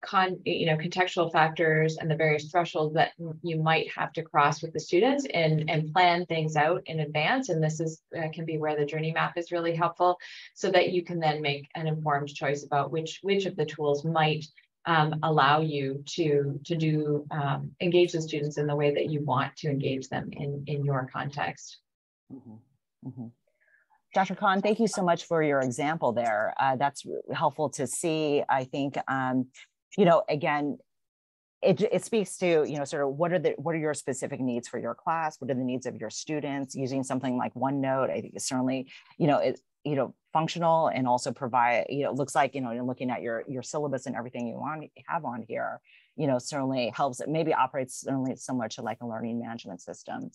Speaker 3: contextual factors and the various thresholds that you might have to cross with the students and plan things out in advance. And this is can be where the journey map is really helpful, so that you can then make an informed choice about which of the tools might allow you to engage the students in the way that you want to engage them in your context.
Speaker 2: Mm-hmm. Mm-hmm. Dr. Khan, thank you so much for your example there. That's helpful to see. I think, again, it speaks to, sort of what are your specific needs for your class? What are the needs of your students? Using something like OneNote, I think is certainly, functional, and also provide, looks like, looking at your syllabus and everything you want to have on here, certainly helps. It maybe operates certainly similar to like a learning management system.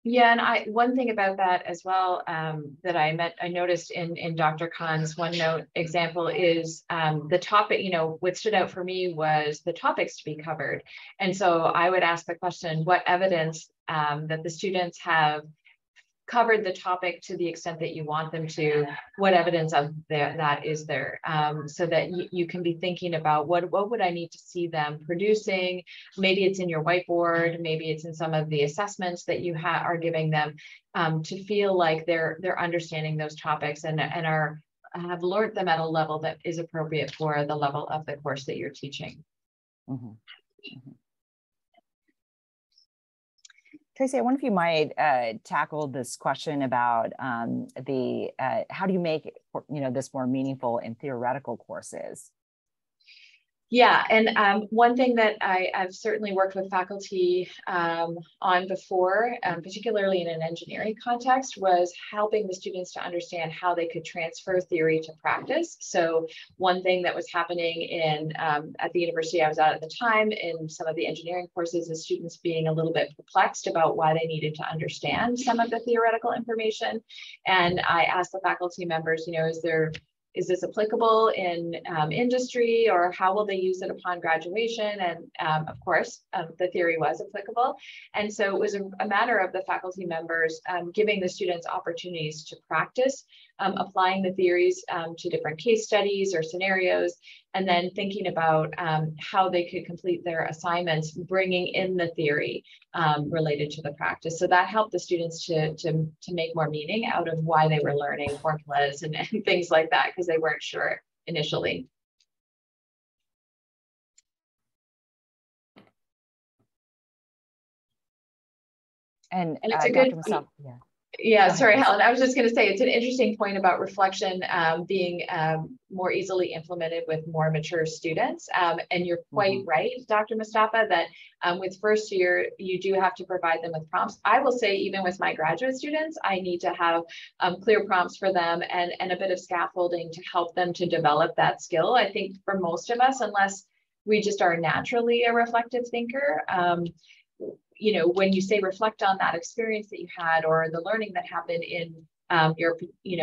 Speaker 3: Yeah, and one thing about that as well that I noticed in Dr. Khan's OneNote example is the topic, what stood out for me was the topics to be covered. And so I would ask the question, what evidence that the students have covered the topic to the extent that you want them to, what evidence of that is there, so that you can be thinking about what would I need to see them producing. Maybe it's in your whiteboard, maybe it's in some of the assessments that you are giving them, to feel like they're understanding those topics and have learned them at a level that is appropriate for the level of the course that you're teaching.
Speaker 2: Mm-hmm. Mm-hmm. Tracy, I wonder if you might tackle this question about how do you make this more meaningful in theoretical courses?
Speaker 3: Yeah, and one thing that I've certainly worked with faculty on before, particularly in an engineering context, was helping the students to understand how they could transfer theory to practice. So one thing that was happening at the university I was at the time in some of the engineering courses is students being a little bit perplexed about why they needed to understand some of the theoretical information. And I asked the faculty members, is this applicable in industry, or how will they use it upon graduation? And of course, the theory was applicable. And so it was a matter of the faculty members giving the students opportunities to practice applying the theories to different case studies or scenarios, and then thinking about how they could complete their assignments, bringing in the theory related to the practice. So that helped the students to make more meaning out of why they were learning formulas and things like that, because they weren't sure initially.
Speaker 2: And
Speaker 3: it's a good, yeah, sorry, Helen. I was just going to say it's an interesting point about reflection being more easily implemented with more mature students. And you're quite right, Dr. Mustafa, that with first year, you do have to provide them with prompts. I will say, even with my graduate students, I need to have clear prompts for them and a bit of scaffolding to help them to develop that skill. I think for most of us, unless we just are naturally a reflective thinker, when you say reflect on that experience that you had or the learning that happened in your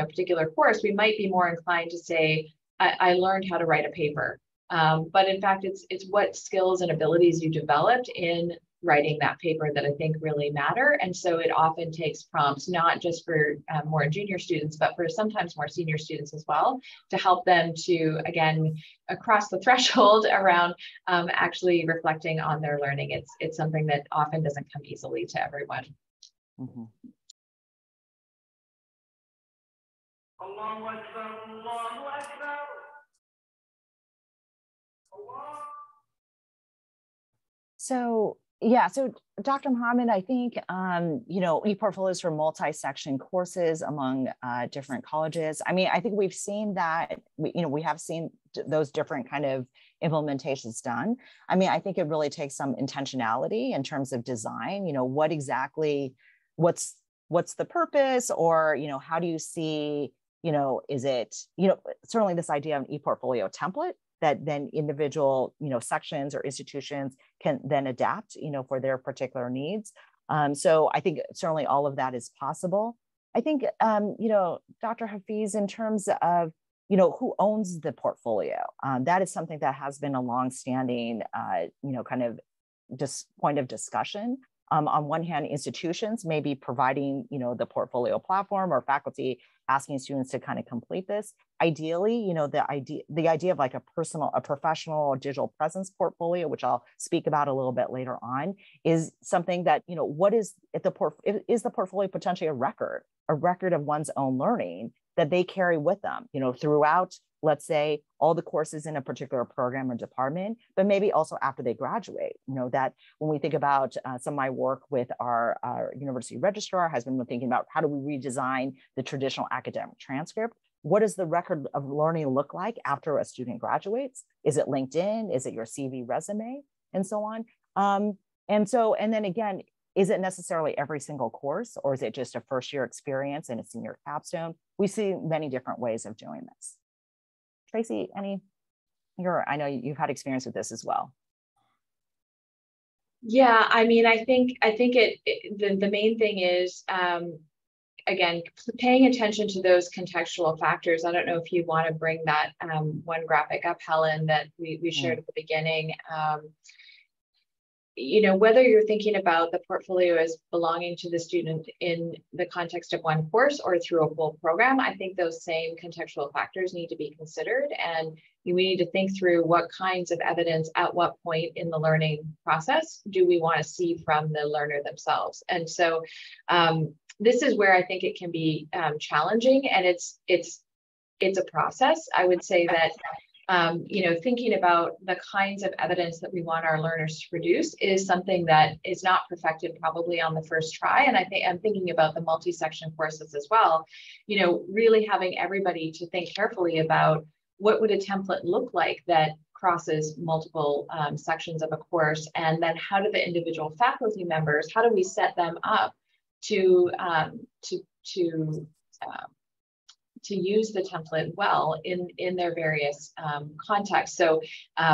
Speaker 3: particular course, we might be more inclined to say, I learned how to write a paper. But in fact, it's what skills and abilities you developed in writing that paper that I think really matter. And so it often takes prompts, not just for more junior students, but for sometimes more senior students as well, to help them to, again, across the threshold around actually reflecting on their learning. It's something that often doesn't come easily to everyone.
Speaker 2: Mm-hmm. So Yeah, so Dr. Mohammed, I think, ePortfolios for multi-section courses among different colleges. I mean, I think we've seen that, we have seen those different kind of implementations done. I mean, I think it really takes some intentionality in terms of design, what exactly, what's the purpose, or, how do you see, is it, certainly this idea of an ePortfolio template that then individual, sections or institutions can then adapt, for their particular needs. So I think certainly all of that is possible. I think, Dr. Hafiz, in terms of, who owns the portfolio, that is something that has been a longstanding, kind of just point of discussion. On one hand, institutions may be providing, the portfolio platform, or faculty asking students to kind of complete this. Ideally, the idea of like a professional professional digital presence portfolio, which I'll speak about a little bit later on, is something that, what is is the portfolio potentially a record of one's own learning that they carry with them, throughout, let's say, all the courses in a particular program or department, but maybe also after they graduate. That when we think about some of my work with our university registrar has been thinking about how do we redesign the traditional academic transcript? What does the record of learning look like after a student graduates? Is it LinkedIn? Is it your CV resume? And so on. And then again, is it necessarily every single course, or is it just a first-year experience and a senior capstone? We see many different ways of doing this. Tracy, I know you've had experience with this as well.
Speaker 3: Yeah, I mean, I think the main thing is, again, paying attention to those contextual factors. I don't know if you want to bring that one graphic up, Helen, that we shared at the beginning. Whether you're thinking about the portfolio as belonging to the student in the context of one course or through a full program, I think those same contextual factors need to be considered. And we need to think through what kinds of evidence at what point in the learning process do we want to see from the learner themselves. And so this is where I think it can be challenging, and it's a process. I would say that thinking about the kinds of evidence that we want our learners to produce is something that is not perfected probably on the first try. And I think I'm thinking about the multi-section courses as well, really having everybody to think carefully about what would a template look like that crosses multiple sections of a course, and then how do the individual faculty members, how do we set them up to use the template well in their various contexts. So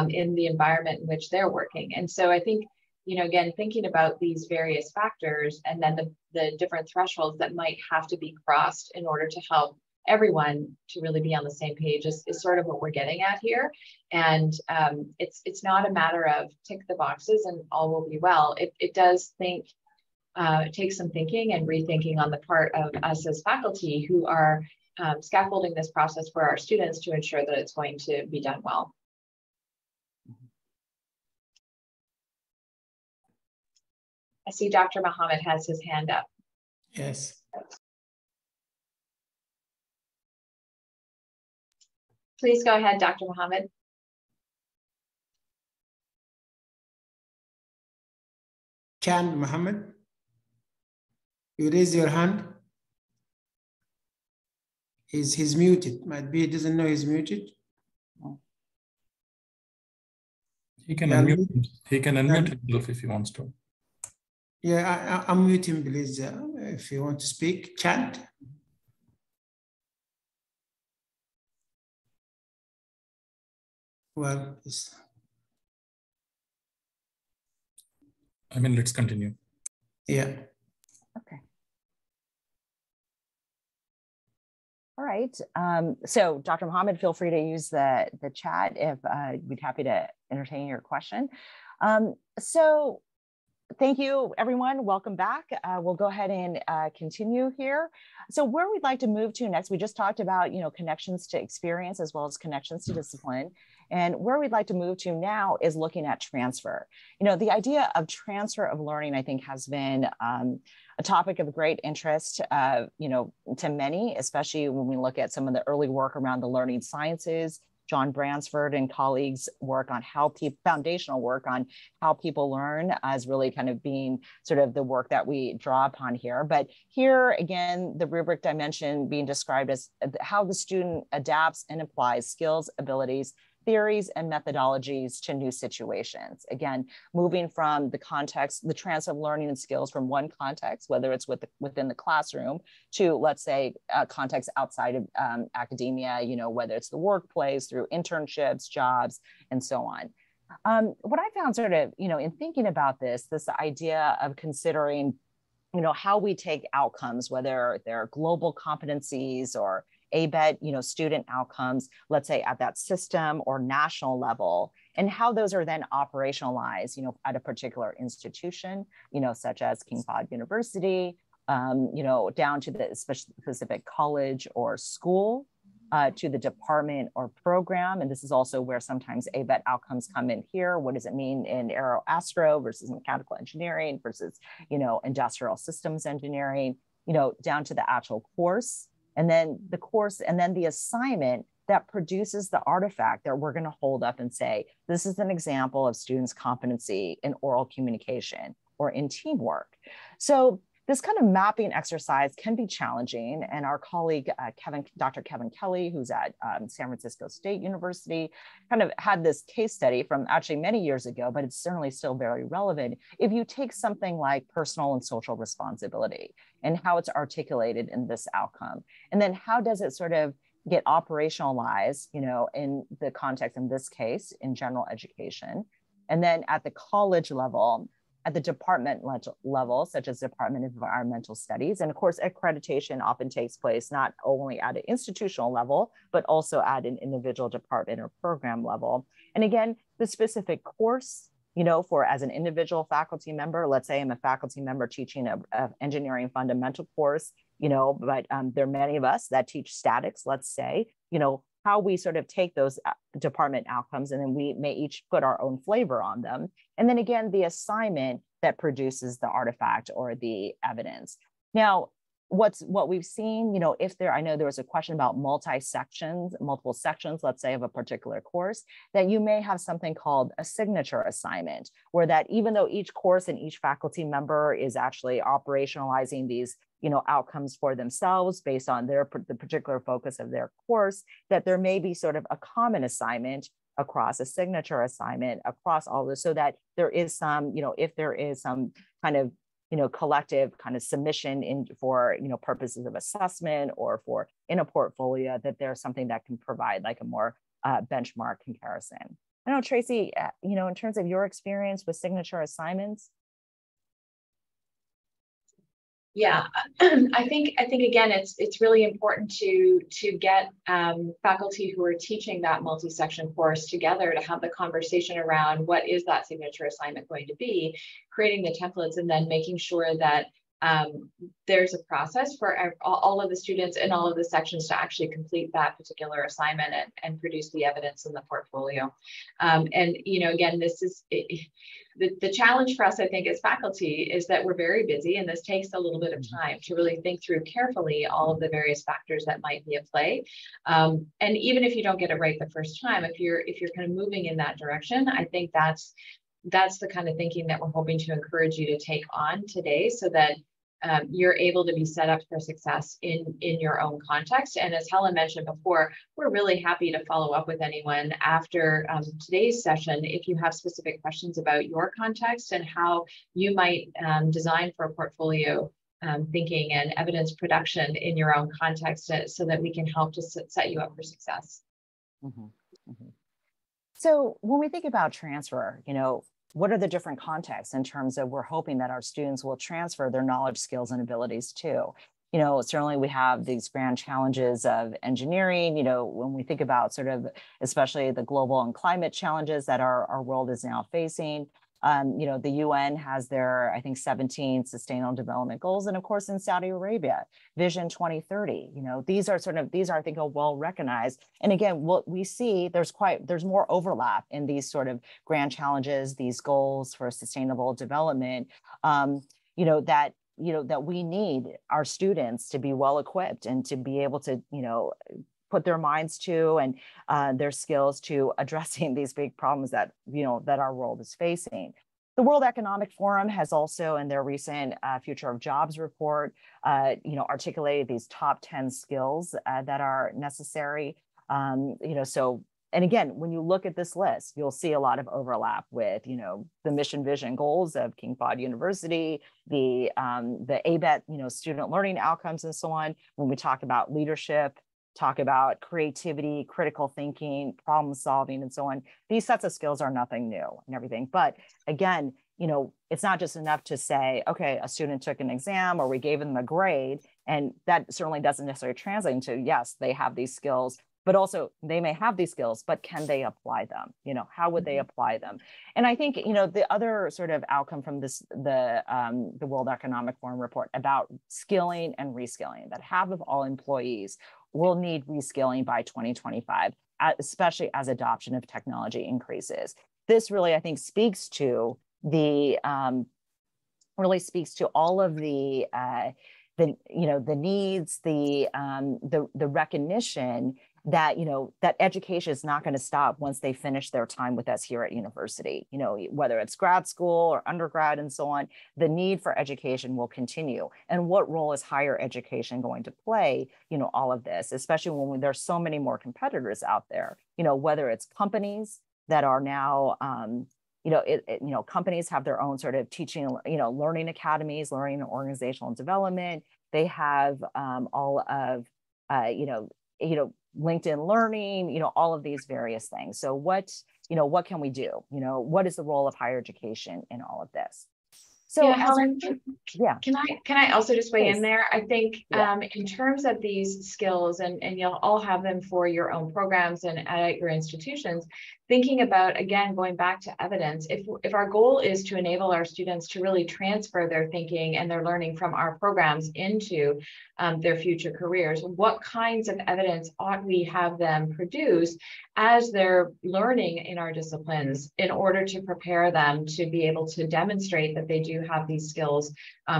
Speaker 3: in the environment in which they're working. And so I think, again, thinking about these various factors and then the different thresholds that might have to be crossed in order to help everyone to really be on the same page is sort of what we're getting at here. And it's not a matter of tick the boxes and all will be well. It does take some thinking and rethinking on the part of us as faculty who are scaffolding this process for our students to ensure that it's going to be done well. I see Dr. Mohammed has his hand up.
Speaker 1: Yes.
Speaker 3: Please go ahead, Dr. Mohammed.
Speaker 1: Chan Mohammed, you raise your hand. He's muted. Might be he doesn't know he's muted.
Speaker 4: He can unmute. He can unmute himself if he wants to.
Speaker 1: Yeah, unmute him, please, if you want to speak. Chant. Well,
Speaker 4: let's continue.
Speaker 1: Yeah.
Speaker 2: Okay. All right. So Dr. Mohammed, feel free to use the chat if we'd happy to entertain your question. So thank you, everyone. Welcome back. We'll go ahead and continue here. So where we'd like to move to next, we just talked about, connections to experience as well as connections to discipline. And where we'd like to move to now is looking at transfer. The idea of transfer of learning, I think, has been a topic of great interest, to many, especially when we look at some of the early work around the learning sciences, John Bransford and colleagues' work on how foundational work on how people learn as really kind of being sort of the work that we draw upon here. But here again, the rubric dimension being described as how the student adapts and applies skills, abilities, theories, and methodologies to new situations. Again, moving from the context, the transfer of learning and skills from one context, whether it's within the classroom, to, let's say, a context outside of academia, you know, whether it's the workplace, through internships, jobs, and so on. What I found sort of, you know, in thinking about this idea of considering, you know, how we take outcomes, whether they're global competencies or ABET, you know, student outcomes, let's say at that system or national level, and how those are then operationalized, you know, at a particular institution, you know, such as King Fahd University, you know, down to the specific college or school, to the department or program. And this is also where sometimes ABET outcomes come in here. What does it mean in aero-astro versus mechanical engineering versus, you know, industrial systems engineering, you know, down to the actual course. And then the course, and then the assignment that produces the artifact that we're going to hold up and say, this is an example of students' competency in oral communication or in teamwork. So this kind of mapping exercise can be challenging. And our colleague, Dr. Kevin Kelly, who's at San Francisco State University, kind of had this case study from actually many years ago, but it's certainly still very relevant. If you take something like personal and social responsibility and how it's articulated in this outcome, and then how does it sort of get operationalized, you know, in the context, in this case, in general education, and then at the college level, at the department level, such as Department of Environmental Studies. And of course, accreditation often takes place not only at an institutional level, but also at an individual department or program level. And again, the specific course, you know, for as an individual faculty member, let's say I'm a faculty member teaching an engineering fundamental course, you know, but there are many of us that teach statics, let's say, you know, how we sort of take those department outcomes and then we may each put our own flavor on them. And then again, the assignment that produces the artifact or the evidence. Now, what we've seen, you know, I know there was a question about multiple sections, let's say, of a particular course, that you may have something called a signature assignment, where that even though each course and each faculty member is actually operationalizing these, you know, outcomes for themselves based on the particular focus of their course, that there may be sort of a common assignment across a signature assignment across all this, so that there is some, you know, if there is some kind of, you know, collective kind of submission in for, you know, purposes of assessment or for in a portfolio, that there's something that can provide like a more benchmark comparison. I don't know, Tracy, you know, in terms of your experience with signature assignments.
Speaker 3: Yeah, I think again, it's really important to get faculty who are teaching that multi-section course together to have the conversation around what is that signature assignment going to be, creating the templates, and then making sure that there's a process for all of the students in all of the sections to actually complete that particular assignment and produce the evidence in the portfolio. And, you know, again, this is the challenge for us, I think, as faculty is that we're very busy, and this takes a little bit of time to really think through carefully all of the various factors that might be at play. And even if you don't get it right the first time, if you're kind of moving in that direction, I think that's the kind of thinking that we're hoping to encourage you to take on today, so that you're able to be set up for success in your own context. And as Helen mentioned before, we're really happy to follow up with anyone after today's session if you have specific questions about your context and how you might design for a portfolio thinking and evidence production in your own context, so that we can help to set you up for success.
Speaker 2: Mm-hmm. Mm-hmm. So when we think about transfer, you know, what are the different contexts in terms of we're hoping that our students will transfer their knowledge, skills, and abilities to? You know, certainly we have these grand challenges of engineering, you know, when we think about sort of, especially the global and climate challenges that our world is now facing. You know, the UN has their, I think, 17 Sustainable Development Goals. And of course, in Saudi Arabia, Vision 2030, you know, these are, I think, are well recognized. And again, what we see, there's more overlap in these sort of grand challenges, these goals for sustainable development, you know, that we need our students to be well equipped and to be able to, you know, put their minds to and their skills to addressing these big problems that, that our world is facing. The World Economic Forum has also, in their recent Future of Jobs report, articulated these top 10 skills that are necessary. And again, when you look at this list, you'll see a lot of overlap with, the mission, vision, goals of King Fahd University, the ABET, student learning outcomes, and so on. When we talk about leadership, talk about creativity, critical thinking, problem solving, and so on. These sets of skills are nothing new and everything. But again, it's not just enough to say, okay, a student took an exam or we gave them a grade, and that certainly doesn't necessarily translate into, yes, they have these skills, but also they may have these skills, but can they apply them? How would they apply them? And I think, the other sort of outcome from the World Economic Forum report about skilling and reskilling, that half of all employees will need reskilling by 2025, especially as adoption of technology increases. This really, I think, speaks to all of the needs, the recognition that, that education is not going to stop once they finish their time with us here at university, whether it's grad school or undergrad and so on, the need for education will continue. And what role is higher education going to play, all of this, especially when there's so many more competitors out there, whether it's companies that are now, companies have their own sort of teaching, learning academies, learning and organizational development. They have all of, LinkedIn Learning, all of these various things. So what can we do? What is the role of higher education in all of this? So
Speaker 3: Helen, can I also just weigh in there? I think in terms of these skills, and you'll all have them for your own programs and at your institutions, thinking about, again, going back to evidence, if our goal is to enable our students to really transfer their thinking and their learning from our programs into their future careers, what kinds of evidence ought we have them produce as they're learning in our disciplines in order to prepare them to be able to demonstrate that they do have these skills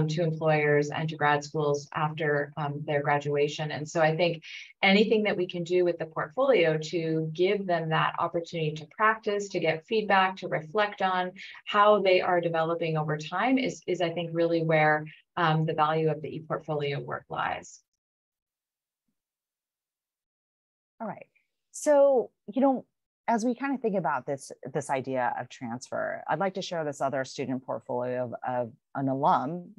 Speaker 3: to employers and to grad schools after their graduation. And so I think anything that we can do with the portfolio to give them that opportunity to practice, to get feedback, to reflect on how they are developing over time is I think, really where the value of the ePortfolio work lies.
Speaker 2: All right. So, as we kind of think about this idea of transfer, I'd like to share this other student portfolio of an alum,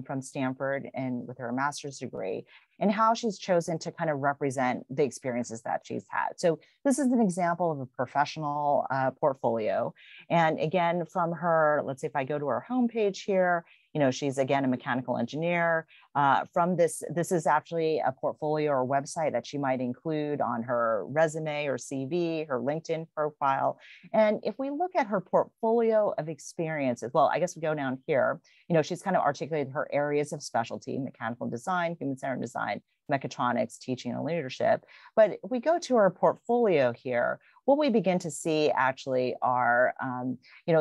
Speaker 2: from Stanford and with her master's degree, and how she's chosen to kind of represent the experiences that she's had. So this is an example of a professional portfolio. And again, from her, let's say if I go to her homepage here, she's again a mechanical engineer. From this is actually a portfolio or website that she might include on her resume or CV, her LinkedIn profile. And if we look at her portfolio of experiences, well, I guess we go down here, she's kind of articulated her areas of specialty: mechanical design, human-centered design, mechatronics, teaching, and leadership. But if we go to her portfolio here, what we begin to see actually are,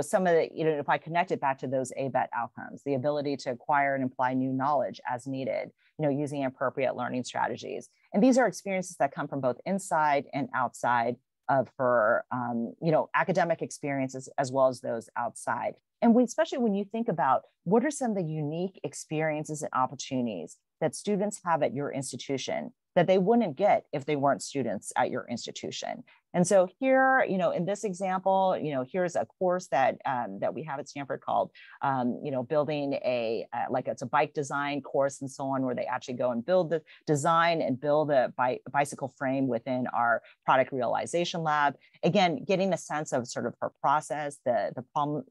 Speaker 2: some of the, if I connect it back to those ABET outcomes, the ability to acquire and apply new knowledge as needed, using appropriate learning strategies. And these are experiences that come from both inside and outside of her, academic experiences, as well as those outside. And especially when you think about what are some of the unique experiences and opportunities that students have at your institution that they wouldn't get if they weren't students at your institution. And so here, in this example, here's a course that we have at Stanford called, building it's a bike design course and so on, where they actually go and build the design and build a bicycle frame within our product realization lab. Again, getting a sense of sort of her process, the problem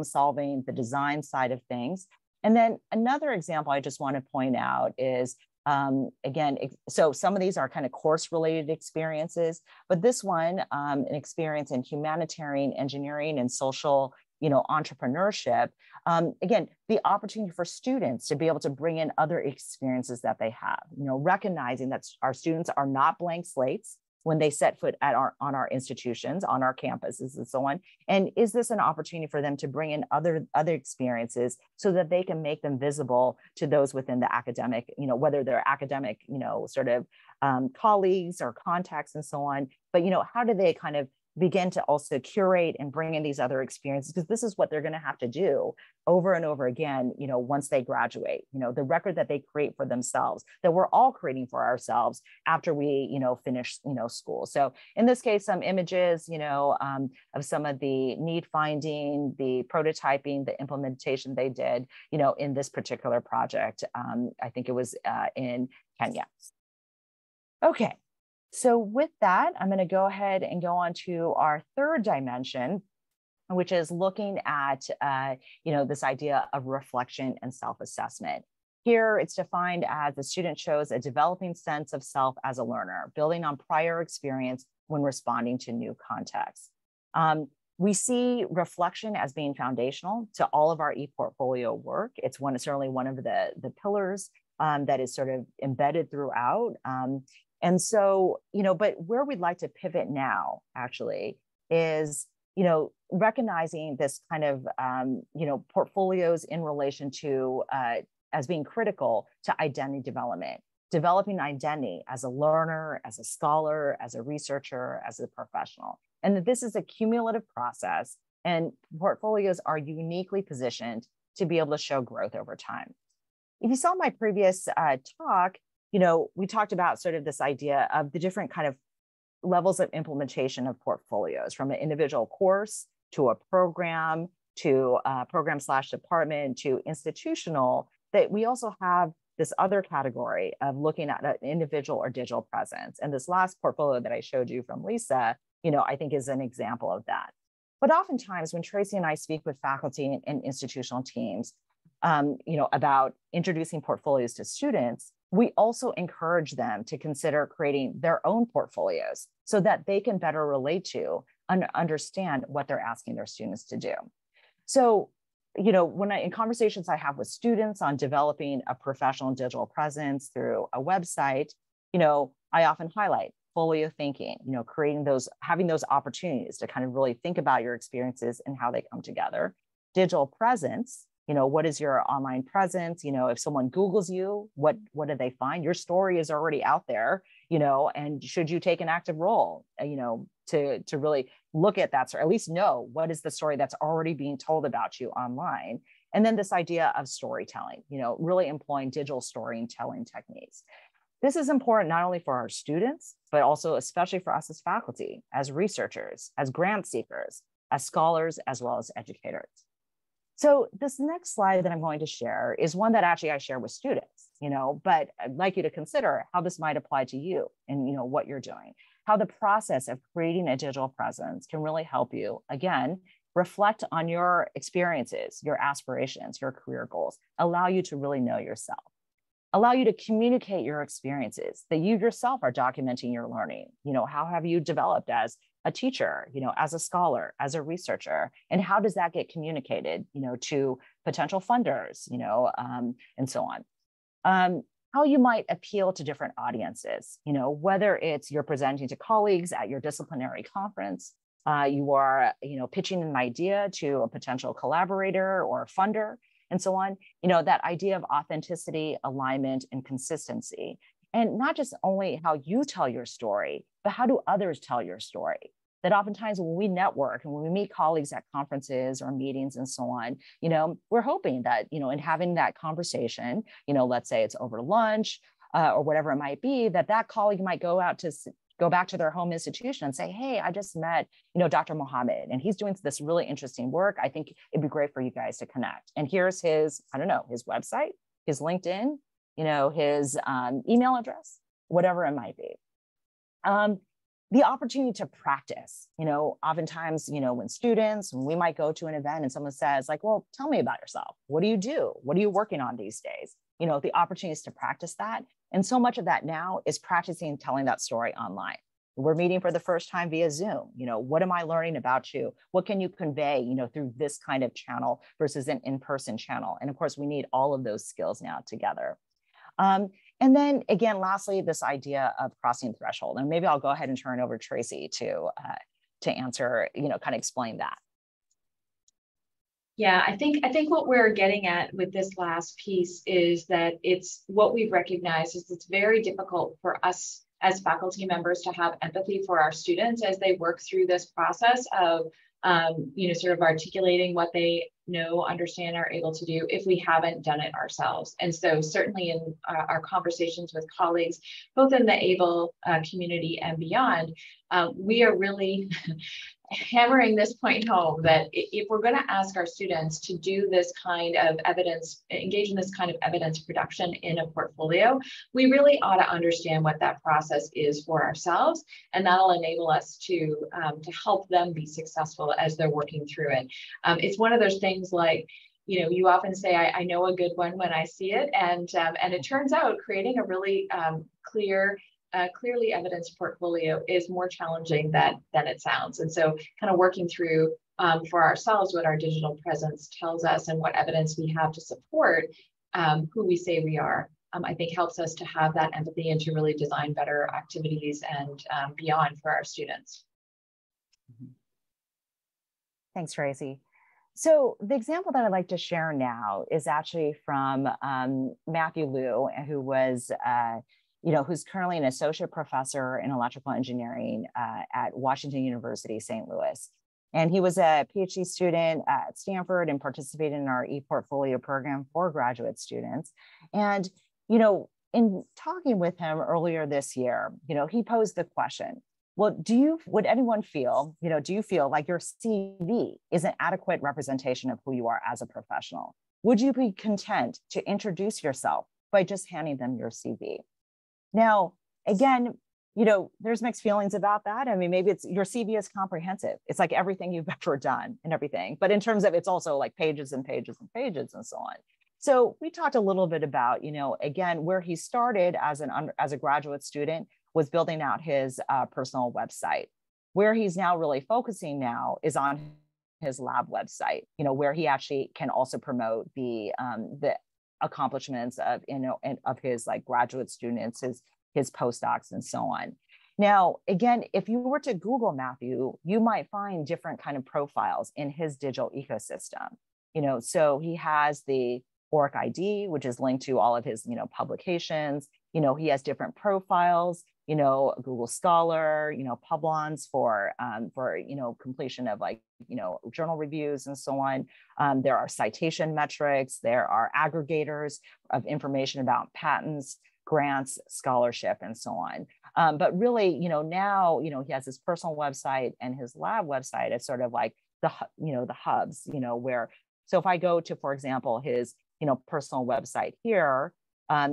Speaker 2: solving, the design side of things. And then another example I just want to point out is, so some of these are kind of course-related experiences, but this one, an experience in humanitarian engineering and social, entrepreneurship. Again, the opportunity for students to be able to bring in other experiences that they have, recognizing that our students are not blank slates. when they set foot at on our institutions, on our campuses and so on? And is this an opportunity for them to bring in other experiences so that they can make them visible to those within the academic, whether they're academic, sort of colleagues or contacts and so on, but, how do they kind of begin to also curate and bring in these other experiences, because this is what they're going to have to do over and over again, once they graduate, the record that they create for themselves, that we're all creating for ourselves after we, finish, school. So in this case, some images, of some of the need finding, the prototyping, the implementation they did, in this particular project. I think it was in Kenya. Okay. So with that, I'm going to go ahead and go on to our third dimension, which is looking at, this idea of reflection and self-assessment. Here, it's defined as the student shows a developing sense of self as a learner, building on prior experience when responding to new contexts. We see reflection as being foundational to all of our ePortfolio work. It's certainly one of the pillars that is sort of embedded throughout. And so, but where we'd like to pivot now actually is, recognizing this kind of, portfolios in relation to, as being critical to identity development, developing identity as a learner, as a scholar, as a researcher, as a professional. And that this is a cumulative process, and portfolios are uniquely positioned to be able to show growth over time. If you saw my previous talk, we talked about sort of this idea of the different kind of levels of implementation of portfolios, from an individual course to a program to a program/department to institutional, that we also have this other category of looking at an individual or digital presence. And this last portfolio that I showed you from Lisa, I think is an example of that. But oftentimes when Tracy and I speak with faculty and institutional teams, about introducing portfolios to students, we also encourage them to consider creating their own portfolios so that they can better relate to and understand what they're asking their students to do. So, in conversations I have with students on developing a professional digital presence through a website, I often highlight portfolio thinking, having those opportunities to kind of really think about your experiences and how they come together. Digital presence, what is your online presence? If someone Googles you, what do they find? Your story is already out there, and should you take an active role, to really look at that, or at least know what is the story that's already being told about you online. And then this idea of storytelling, really employing digital storytelling techniques. This is important not only for our students, but also especially for us as faculty, as researchers, as grant seekers, as scholars, as well as educators. So this next slide that I'm going to share is one that actually I share with students, but I'd like you to consider how this might apply to you and, what you're doing, how the process of creating a digital presence can really help you, again, reflect on your experiences, your aspirations, your career goals, allow you to really know yourself, allow you to communicate your experiences, that you yourself are documenting your learning. How have you developed as a teacher, as a scholar, as a researcher, and how does that get communicated, to potential funders, and so on. How you might appeal to different audiences, whether it's you're presenting to colleagues at your disciplinary conference, you are, pitching an idea to a potential collaborator or funder, and so on. That idea of authenticity, alignment, and consistency. And not just only how you tell your story, but how do others tell your story? That oftentimes when we network and when we meet colleagues at conferences or meetings and so on, we're hoping that, in having that conversation, let's say it's over lunch or whatever it might be, that colleague might go back to their home institution and say, hey, I just met, Dr. Mohammed, and he's doing this really interesting work. I think it'd be great for you guys to connect. And here's his, his website, his LinkedIn, his email address, whatever it might be. The opportunity to practice, oftentimes, when we might go to an event and someone says like, well, tell me about yourself. What do you do? What are you working on these days? The opportunities to practice that. And so much of that now is practicing telling that story online. We're meeting for the first time via Zoom. What am I learning about you? What can you convey, through this kind of channel versus an in-person channel? And of course, we need all of those skills now together. And And then again, lastly, this idea of crossing threshold. And maybe I'll go ahead and turn it over to Tracy to answer, kind of explain that.
Speaker 3: Yeah, I think what we're getting at with this last piece is that it's what we've recognized is it's very difficult for us as faculty members to have empathy for our students as they work through this process of sort of articulating what they know, understand, are able to do if we haven't done it ourselves. And so certainly in our conversations with colleagues, both in the ABLE community and beyond, we are really hammering this point home that if we're going to ask our students to do this kind of evidence, engage in this kind of evidence production in a portfolio, we really ought to understand what that process is for ourselves, and that'll enable us to help them be successful as they're working through it. It's one of those things like, you often say, I know a good one when I see it, and it turns out creating a really clearly evidenced portfolio is more challenging than it sounds. And so kind of working through for ourselves what our digital presence tells us and what evidence we have to support who we say we are, I think helps us to have that empathy and to really design better activities and beyond for our students.
Speaker 2: Thanks, Tracy. So the example that I'd like to share now is actually from Matthew Liu, who was who's currently an associate professor in electrical engineering at Washington University, St. Louis. And he was a PhD student at Stanford and participated in our ePortfolio program for graduate students. And, in talking with him earlier this year, he posed the question, well, would anyone feel, do you feel like your CV is an adequate representation of who you are as a professional? Would you be content to introduce yourself by just handing them your CV? Now, again, there's mixed feelings about that. I mean, maybe it's your CV is comprehensive. It's like everything you've ever done and everything. But in terms of it's also like pages and pages and pages and so on. So we talked a little bit about, again, where he started as a graduate student was building out his personal website. Where he's now really focusing now is on his lab website, where he actually can also promote the accomplishments of his like graduate students, his postdocs and so on. Now, again, if you were to Google Matthew, you might find different kind of profiles in his digital ecosystem. So he has the ORC ID, which is linked to all of his, publications. He has different profiles, Google Scholar, Publons for completion of journal reviews and so on. There are citation metrics. There are aggregators of information about patents, grants, scholarship, and so on. But really, now, he has his personal website and his lab website as sort of like the hubs, where, so if I go to, for example, his, personal website here,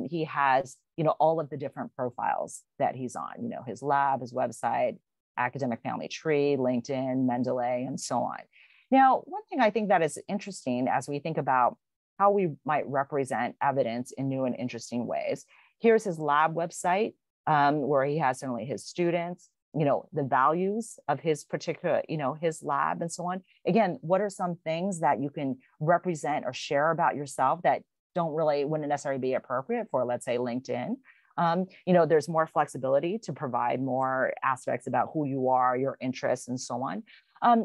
Speaker 2: he has, all of the different profiles that he's on, his lab, his website, academic family tree, LinkedIn, Mendeley, and so on. Now, one thing I think that is interesting as we think about how we might represent evidence in new and interesting ways. Here's his lab website, where he has certainly his students, the values of his particular, his lab and so on. Again, what are some things that you can represent or share about yourself that wouldn't necessarily be appropriate for, let's say, LinkedIn? There's more flexibility to provide more aspects about who you are, your interests, and so on.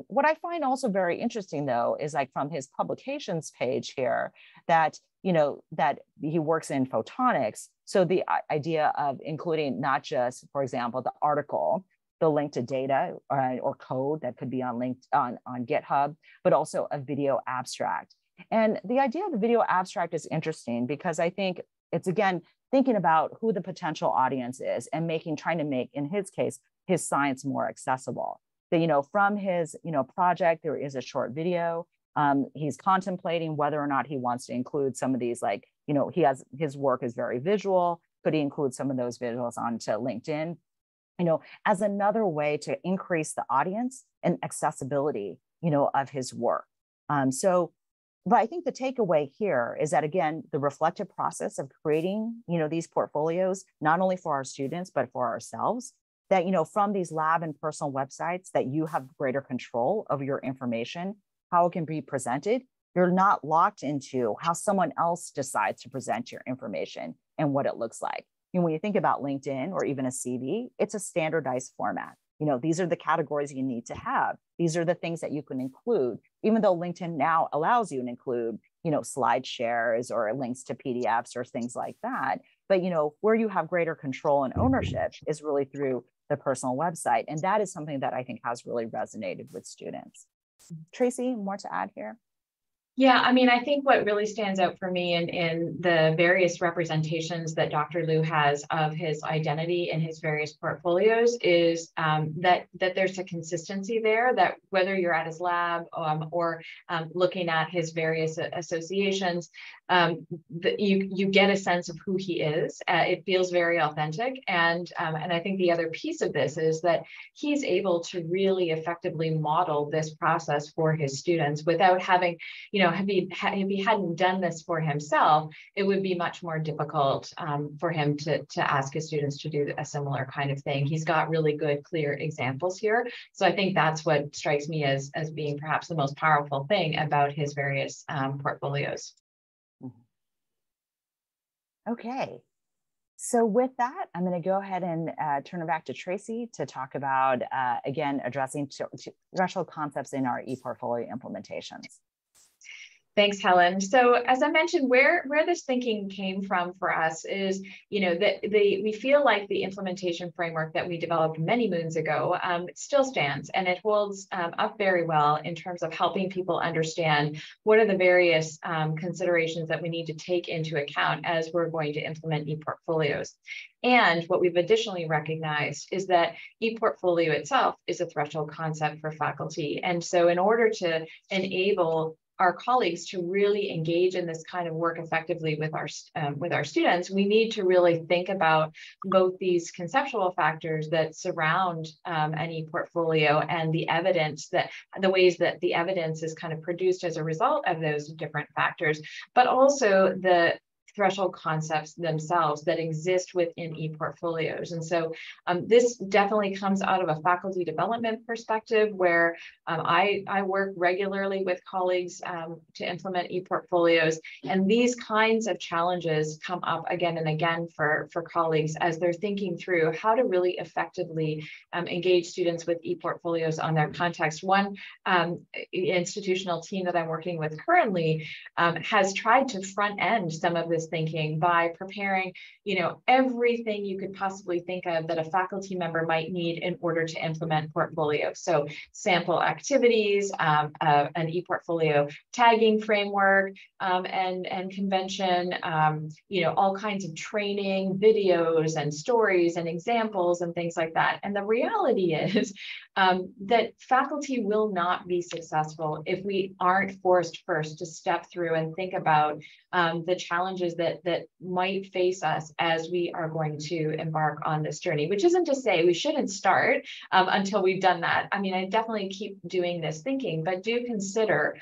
Speaker 2: What I find also very interesting, though, is like from his publications page here that, that he works in photonics. So the idea of including not just, for example, the article, the link to data or code that could be on GitHub, but also a video abstract. And the idea of the video abstract is interesting because I think it's, again, thinking about who the potential audience is and trying to make, in his case, his science more accessible. That, from his, project, there is a short video. He's contemplating whether or not he wants to include some of these, like, his work is very visual. Could he include some of those visuals onto LinkedIn? As another way to increase the audience and accessibility, of his work. But I think the takeaway here is that, again, the reflective process of creating, these portfolios, not only for our students, but for ourselves, that, from these lab and personal websites, that you have greater control over your information, how it can be presented. You're not locked into how someone else decides to present your information and what it looks like. when you think about LinkedIn or even a CV, it's a standardized format. These are the categories you need to have. These are the things that you can include, even though LinkedIn now allows you to include, slide shares or links to PDFs or things like that. But, where you have greater control and ownership is really through the personal website. And that is something that I think has really resonated with students. Tracy, more to add here?
Speaker 3: Yeah, I mean, I think what really stands out for me in the various representations that Dr. Liu has of his identity in his various portfolios is that there's a consistency there, that whether you're at his lab or looking at his various associations, you get a sense of who he is. It feels very authentic. And I think the other piece of this is that he's able to really effectively model this process for his students without having, if he hadn't done this for himself, it would be much more difficult for him to ask his students to do a similar kind of thing. He's got really good, clear examples here. So I think that's what strikes me as being perhaps the most powerful thing about his various portfolios.
Speaker 2: Okay. So with that, I'm going to go ahead and turn it back to Tracy to talk about, again, addressing threshold concepts in our ePortfolio implementations.
Speaker 3: Thanks, Helen. So as I mentioned, where this thinking came from for us is, that we feel like the implementation framework that we developed many moons ago still stands, and it holds up very well in terms of helping people understand what are the various considerations that we need to take into account as we're going to implement ePortfolios. And what we've additionally recognized is that ePortfolio itself is a threshold concept for faculty. And so in order to enable our colleagues to really engage in this kind of work effectively with our students, we need to really think about both these conceptual factors that surround an ePortfolio and the evidence, that the ways that the evidence is kind of produced as a result of those different factors, but also the threshold concepts themselves that exist within ePortfolios. And so this definitely comes out of a faculty development perspective, where I work regularly with colleagues to implement ePortfolios. And these kinds of challenges come up again and again for colleagues as they're thinking through how to really effectively engage students with ePortfolios on their context. One institutional team that I'm working with currently has tried to front end some of this thinking by preparing, everything you could possibly think of that a faculty member might need in order to implement portfolio. So sample activities, an ePortfolio tagging framework, and convention, all kinds of training, videos and stories and examples and things like that. And the reality is that faculty will not be successful if we aren't forced first to step through and think about the challenges that might face us as we are going to embark on this journey, which isn't to say we shouldn't start until we've done that. I mean, I definitely keep doing this thinking, but do consider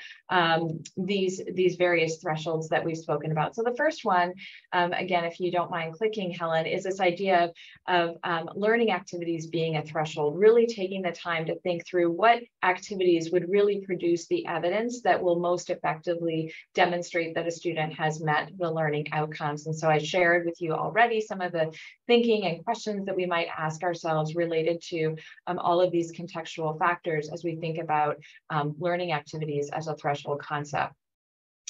Speaker 3: these various thresholds that we've spoken about. So the first one, again, if you don't mind clicking, Helen, is this idea of learning activities being a threshold, really taking the time to think through what activities would really produce the evidence that will most effectively demonstrate that a student has met the learning outcomes. And so I shared with you already some of the thinking and questions that we might ask ourselves related to all of these contextual factors as we think about learning activities as a threshold concept.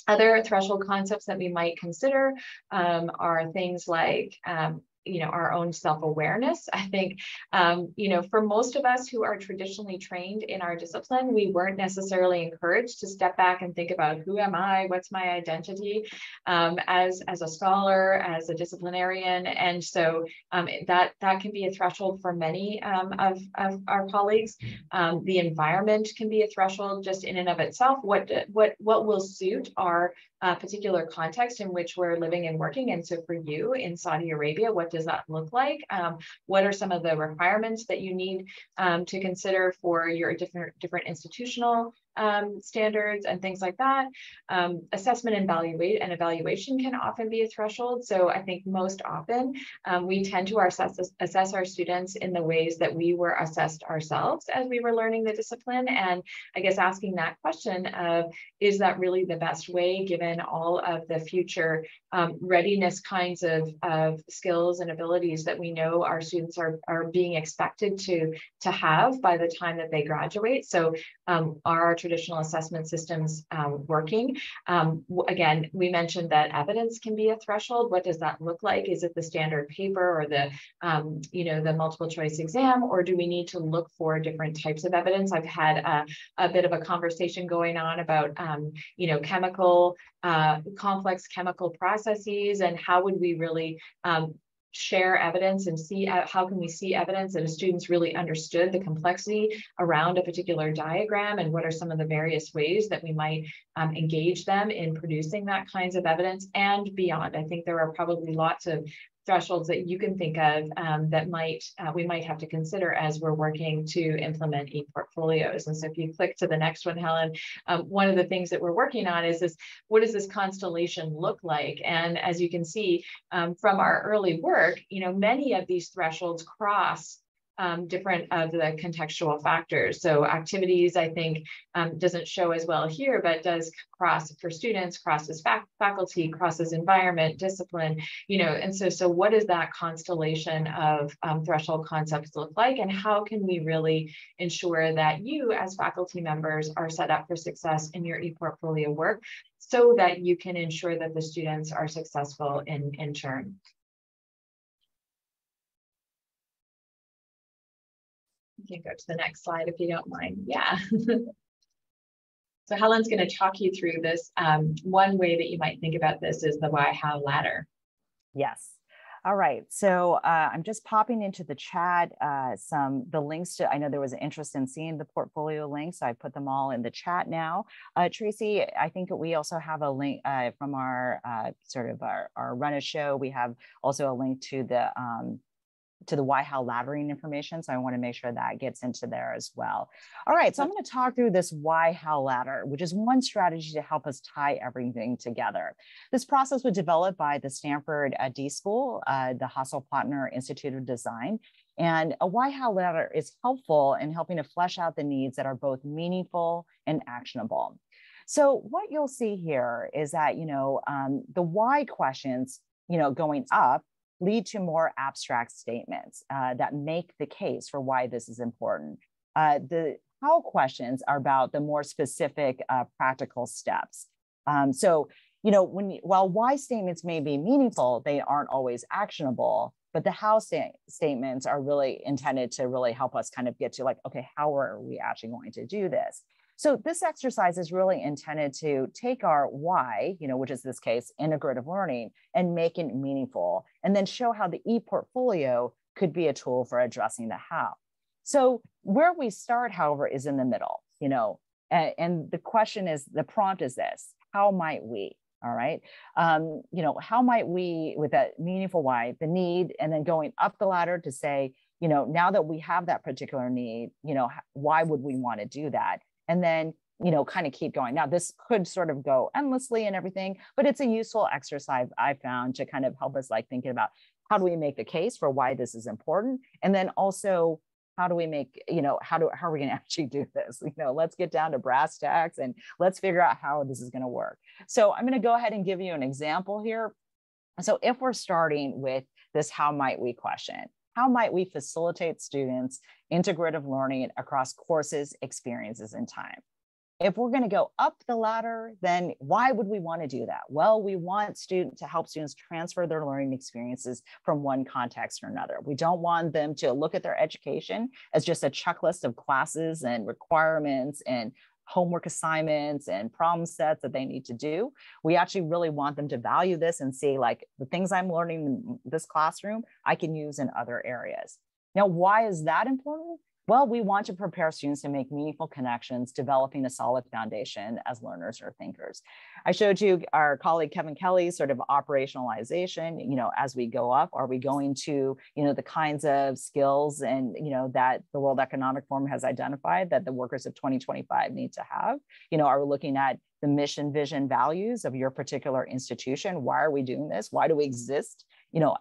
Speaker 3: Other threshold concepts that we might consider are things like our own self-awareness. I think, for most of us who are traditionally trained in our discipline, we weren't necessarily encouraged to step back and think about who am I, what's my identity as a scholar, as a disciplinarian. And so that can be a threshold for many of our colleagues. The environment can be a threshold just in and of itself. What will suit our particular context in which we're living and working. And so for you in Saudi Arabia, what does that look like? What are some of the requirements that you need to consider for your different institutional standards and things like that. Assessment and evaluation can often be a threshold. So I think most often we tend to assess our students in the ways that we were assessed ourselves as we were learning the discipline. And I guess asking that question of, is that really the best way given all of the future readiness kinds of skills and abilities that we know our students are being expected to have by the time that they graduate? So are our traditional assessment systems working? Again, we mentioned that evidence can be a threshold. What does that look like? Is it the standard paper or the the multiple choice exam, or do we need to look for different types of evidence? I've had a bit of a conversation going on about complex chemical processes, and how would we really share evidence and see how can we see evidence that students really understood the complexity around a particular diagram, and what are some of the various ways that we might engage them in producing that kinds of evidence and beyond. I think there are probably lots of thresholds that you can think of that we might have to consider as we're working to implement ePortfolios. And so if you click to the next one, Helen, one of the things that we're working on is this: what does this constellation look like? And as you can see from our early work, many of these thresholds cross different of the contextual factors. So activities, I think, doesn't show as well here, but does cross for students, crosses faculty, crosses environment, discipline, and so what does that constellation of threshold concepts look like? And how can we really ensure that you as faculty members are set up for success in your ePortfolio work so that you can ensure that the students are successful in turn? You can go to the next slide if you don't mind. Yeah. So Helen's going to talk you through this. One way that you might think about this is the why, how ladder.
Speaker 2: Yes. All right. So I'm just popping into the chat the links to, I know there was an interest in seeing the portfolio links, so I put them all in the chat now. Tracy, I think we also have a link from our our run a show. We have also a link to the why, how laddering information. So I want to make sure that gets into there as well. All right, so I'm going to talk through this why, how ladder, which is one strategy to help us tie everything together. This process was developed by the Stanford D School, the Hassel-Plattner Institute of Design. And a why, how ladder is helpful in helping to flesh out the needs that are both meaningful and actionable. So what you'll see here is that, the why questions, going up, lead to more abstract statements that make the case for why this is important. The how questions are about the more specific practical steps. While why statements may be meaningful, they aren't always actionable, but the how statements are really intended to really help us kind of get to like, okay, how are we actually going to do this? So this exercise is really intended to take our why, which is this case, integrative learning, and make it meaningful, and then show how the ePortfolio could be a tool for addressing the how. So where we start, however, is in the middle, and the question is, the prompt is this: how might we? All right. How might we, with that meaningful why, the need, and then going up the ladder to say, now that we have that particular need, why would we want to do that? And then, kind of keep going. Now, this could sort of go endlessly and everything, but it's a useful exercise I found to kind of help us like thinking about how do we make the case for why this is important? And then also, how do we make, how are we going to actually do this? Let's get down to brass tacks and let's figure out how this is going to work. So I'm going to go ahead and give you an example here. So if we're starting with this how might we question, how might we facilitate students' integrative learning across courses, experiences, and time? If we're going to go up the ladder, then why would we want to do that? Well, we want to help students transfer their learning experiences from one context or another. We don't want them to look at their education as just a checklist of classes and requirements and homework assignments and problem sets that they need to do. We actually really want them to value this and see like the things I'm learning in this classroom, I can use in other areas. Now, why is that important? Well, we want to prepare students to make meaningful connections, developing a solid foundation as learners or thinkers. I showed you our colleague Kevin Kelly's sort of operationalization, as we go up, are we going to, the kinds of skills and, that the World Economic Forum has identified that the workers of 2025 need to have? Are we looking at the mission, vision, values of your particular institution? Why are we doing this? Why do we exist,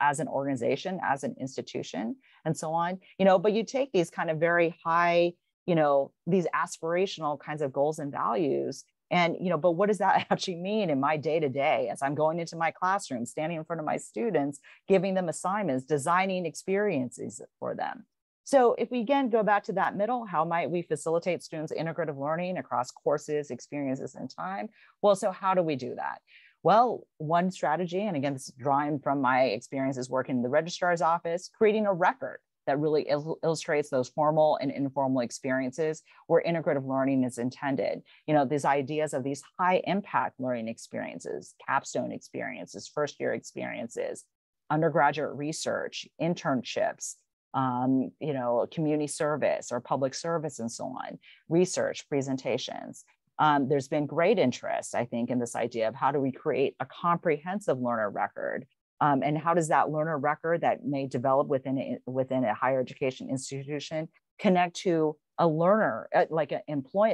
Speaker 2: as an organization, as an institution, and so on? But you take these kind of very high, these aspirational kinds of goals and values, and, but what does that actually mean in my day-to-day as I'm going into my classroom, standing in front of my students, giving them assignments, designing experiences for them? So if we again go back to that middle, how might we facilitate students' integrative learning across courses, experiences, and time? Well, so how do we do that? Well, one strategy, and again, this is drawing from my experiences working in the registrar's office, creating a record that really illustrates those formal and informal experiences where integrative learning is intended. These ideas of these high impact learning experiences, capstone experiences, first year experiences, undergraduate research, internships, community service or public service and so on, research, presentations. There's been great interest, I think, in this idea of how do we create a comprehensive learner record, and how does that learner record that may develop within a higher education institution connect to a learner, like an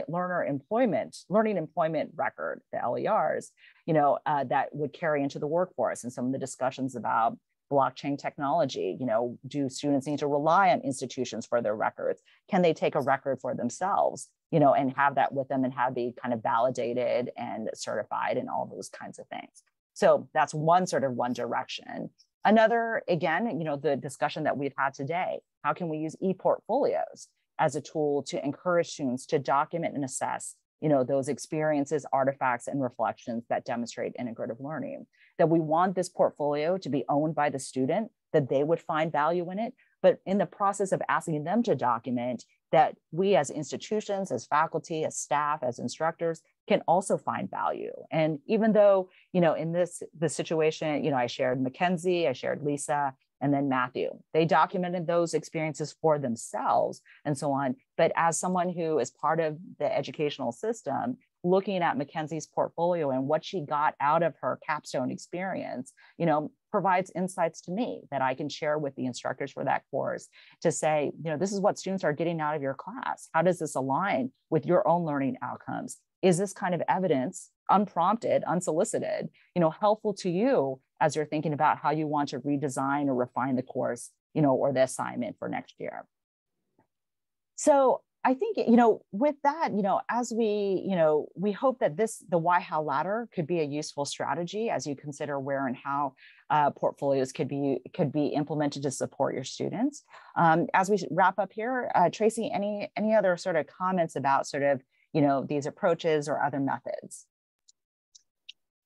Speaker 2: learning employment record, the LERs, that would carry into the workforce, and some of the discussions about blockchain technology. Do students need to rely on institutions for their records? Can they take a record for themselves, and have that with them and have be kind of validated and certified and all those kinds of things? So that's one direction. Another, again, the discussion that we've had today, how can we use ePortfolios as a tool to encourage students to document and assess those experiences, artifacts, and reflections that demonstrate integrative learning? That we want this portfolio to be owned by the student, that they would find value in it, but in the process of asking them to document, that we as institutions, as faculty, as staff, as instructors can also find value. And even though, in this situation, I shared Mackenzie, I shared Lisa, and then Matthew. They documented those experiences for themselves and so on. But as someone who is part of the educational system, looking at Mackenzie's portfolio and what she got out of her capstone experience, provides insights to me that I can share with the instructors for that course to say, this is what students are getting out of your class. How does this align with your own learning outcomes? Is this kind of evidence, unprompted, unsolicited, helpful to you as you're thinking about how you want to redesign or refine the course, or the assignment for next year? So I think, with that, as we hope that the why, how ladder could be a useful strategy as you consider where and how portfolios could be implemented to support your students. As we wrap up here, Tracy, any other sort of comments about these approaches or other methods?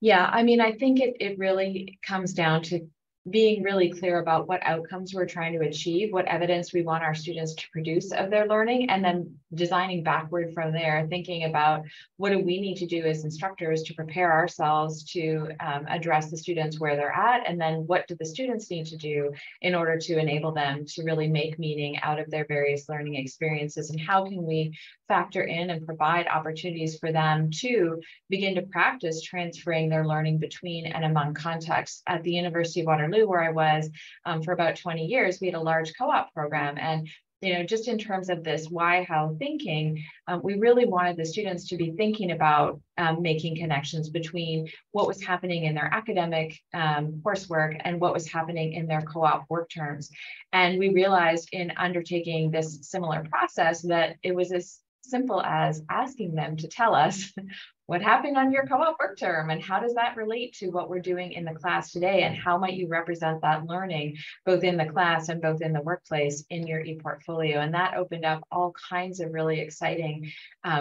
Speaker 3: Yeah, I think it really comes down to being really clear about what outcomes we're trying to achieve, what evidence we want our students to produce of their learning, and then designing backward from there, thinking about what do we need to do as instructors to prepare ourselves to address the students where they're at, and then what do the students need to do in order to enable them to really make meaning out of their various learning experiences, and how can we factor in and provide opportunities for them to begin to practice transferring their learning between and among contexts. At the University of Waterloo, where I was for about 20 years, we had a large co-op program. And just in terms of this why, how thinking, we really wanted the students to be thinking about making connections between what was happening in their academic coursework and what was happening in their co-op work terms. And we realized in undertaking this similar process that it was as simple as asking them to tell us what happened on your co-op work term and how does that relate to what we're doing in the class today, and how might you represent that learning both in the class and both in the workplace in your ePortfolio. And that opened up all kinds of really exciting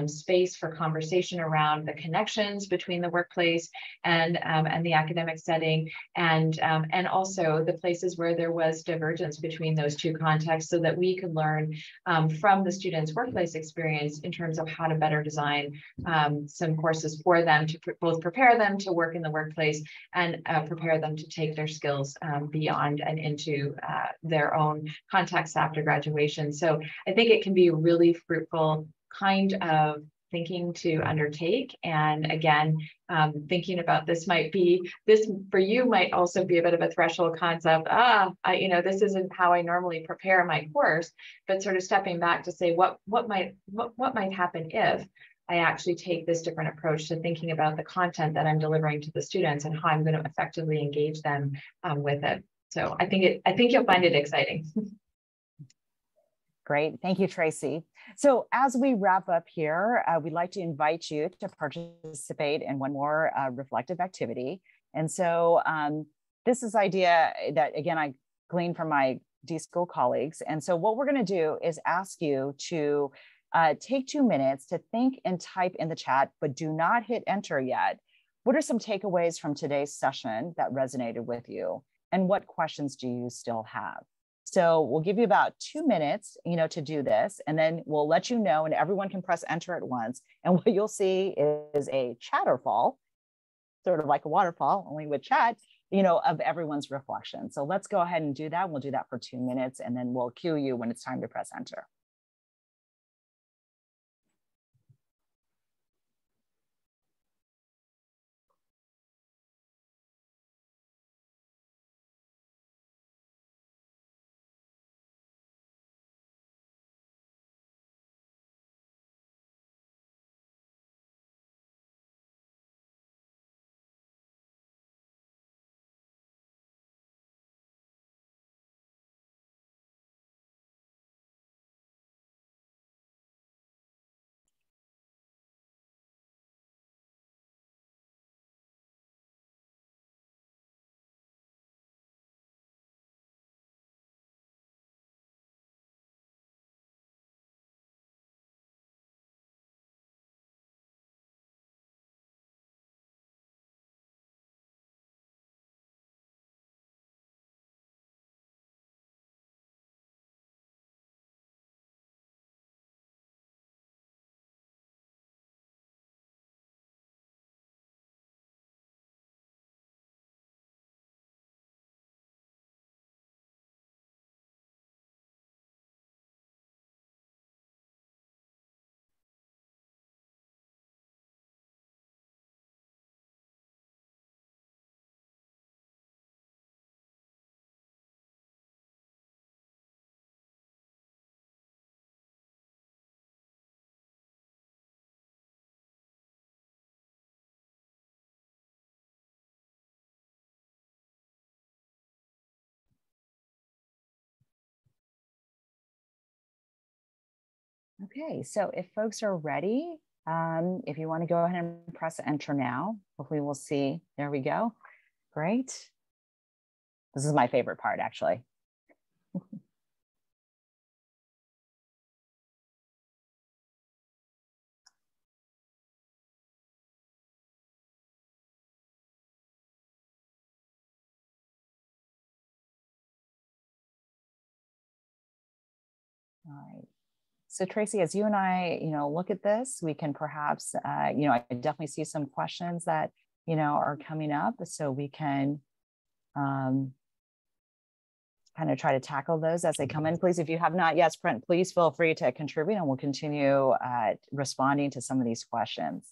Speaker 3: space for conversation around the connections between the workplace and the academic setting, and also the places where there was divergence between those two contexts, so that we could learn from the students' workplace experience in terms of how to better design some course courses for them to both prepare them to work in the workplace and prepare them to take their skills beyond and into their own context after graduation. So I think it can be a really fruitful kind of thinking to undertake. And again, thinking about this for you might also be a bit of a threshold concept. This isn't how I normally prepare my course, but sort of stepping back to say what might happen if I actually take this different approach to thinking about the content that I'm delivering to the students and how I'm going to effectively engage them with it. So I think you'll find it exciting.
Speaker 2: Great. Thank you, Tracy. So as we wrap up here, we'd like to invite you to participate in one more reflective activity. And so this is idea that, again, I gleaned from my D-School colleagues. And so what we're going to do is ask you to take 2 minutes to think and type in the chat, but do not hit enter yet. What are some takeaways from today's session that resonated with you? And what questions do you still have? So we'll give you about 2 minutes, to do this, and then we'll let you know, and everyone can press enter at once. And what you'll see is a chatterfall, sort of like a waterfall, only with chat, of everyone's reflection. So let's go ahead and do that. We'll do that for 2 minutes, and then we'll cue you when it's time to press enter. Okay, so if folks are ready, if you want to go ahead and press enter now, hopefully we'll see. There we go. Great. This is my favorite part, actually. All right. So Tracy, as you and I, look at this, we can perhaps, I definitely see some questions that, are coming up. So we can kind of try to tackle those as they come in. Please, if you have not yet, please feel free to contribute and we'll continue responding to some of these questions.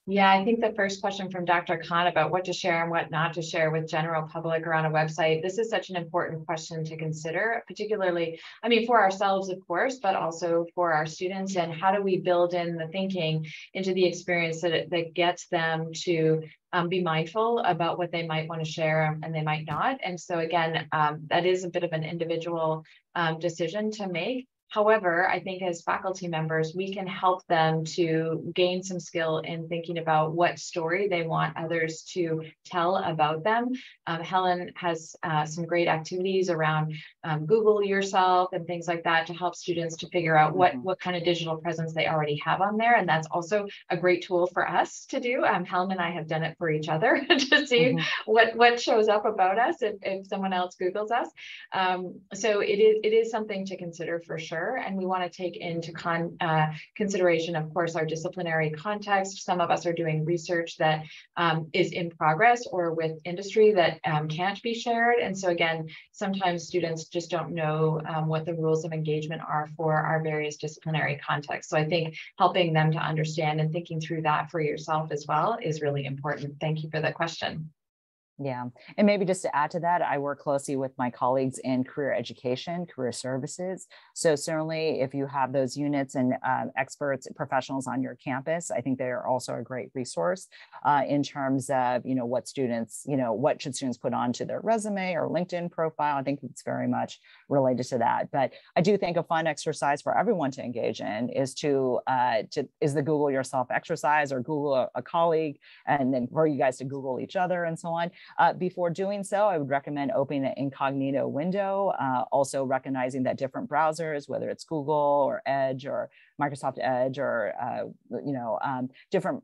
Speaker 3: Yeah, I think the first question from Dr. Khan about what to share and what not to share with general public or on a website, this is such an important question to consider, particularly, for ourselves, of course, but also for our students. And how do we build in the thinking into the experience that gets them to be mindful about what they might want to share and they might not. And so again, that is a bit of an individual decision to make. However, I think as faculty members, we can help them to gain some skill in thinking about what story they want others to tell about them. Helen has some great activities around Google yourself and things like that to help students to figure out what kind of digital presence they already have on there. And that's also a great tool for us to do. Helen and I have done it for each other to see what shows up about us if someone else Googles us. So it is something to consider for sure. mature, and we want to take into consideration, of course, our disciplinary context. Some of us are doing research that is in progress or with industry that can't be shared. And so again, sometimes students just don't know what the rules of engagement are for our various disciplinary contexts. So I think helping them to understand and thinking through that for yourself as well is really important. Thank you for the question.
Speaker 2: Yeah. And maybe just to add to that, I work closely with my colleagues in career education, career services. So certainly if you have those units and experts, professionals on your campus, I think they are also a great resource in terms of, what students, what should students put onto their resume or LinkedIn profile. I think it's very much related to that. But I do think a fun exercise for everyone to engage in is is the Google yourself exercise, or Google a colleague, and then for you guys to Google each other and so on. Before doing so, I would recommend opening an incognito window, also recognizing that different browsers, whether it's Google or Edge or Microsoft Edge or, different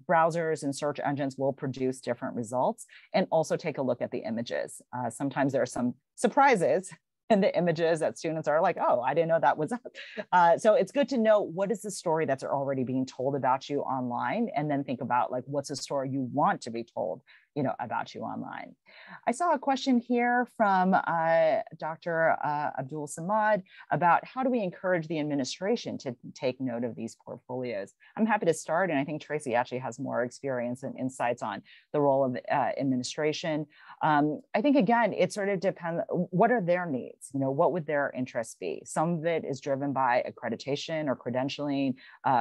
Speaker 2: browsers and search engines will produce different results, and also take a look at the images. Sometimes there are some surprises in the images that students are like, oh, I didn't know that was up. So it's good to know what is the story that's already being told about you online, and then think about like, what's the story you want to be told about you online. I saw a question here from Dr. Abdul Samad about how do we encourage the administration to take note of these portfolios. I'm happy to start, and I think Tracy actually has more experience and insights on the role of administration. I think, again, it sort of depends, what are their needs? What would their interests be? Some of it is driven by accreditation or credentialing,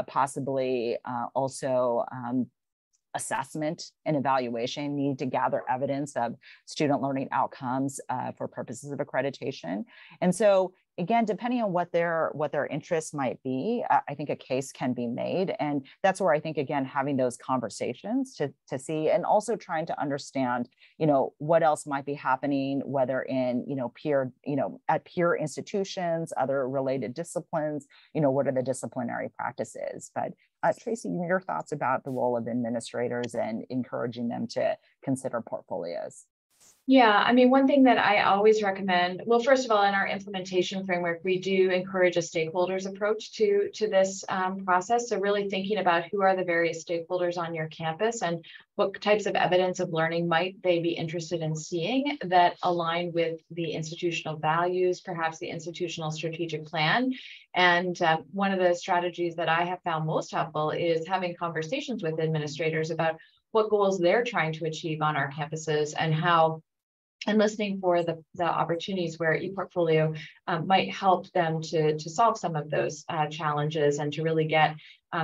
Speaker 2: possibly also assessment and evaluation, need to gather evidence of student learning outcomes for purposes of accreditation. And so again, depending on what their interests might be, I think a case can be made. And that's where I think, again, having those conversations to see, and also trying to understand, what else might be happening, whether in, at peer institutions, other related disciplines, what are the disciplinary practices. But Tracy, your thoughts about the role of administrators and encouraging them to consider portfolios?
Speaker 3: Yeah, I mean, one thing that I always recommend, well, first of all, in our implementation framework, we do encourage a stakeholders approach to this process. So really thinking about who are the various stakeholders on your campus and what types of evidence of learning might they be interested in seeing that align with the institutional values, perhaps the institutional strategic plan. And one of the strategies that I have found most helpful is having conversations with administrators about what goals they're trying to achieve on our campuses, and listening for the opportunities where ePortfolio might help them to solve some of those challenges, and to really get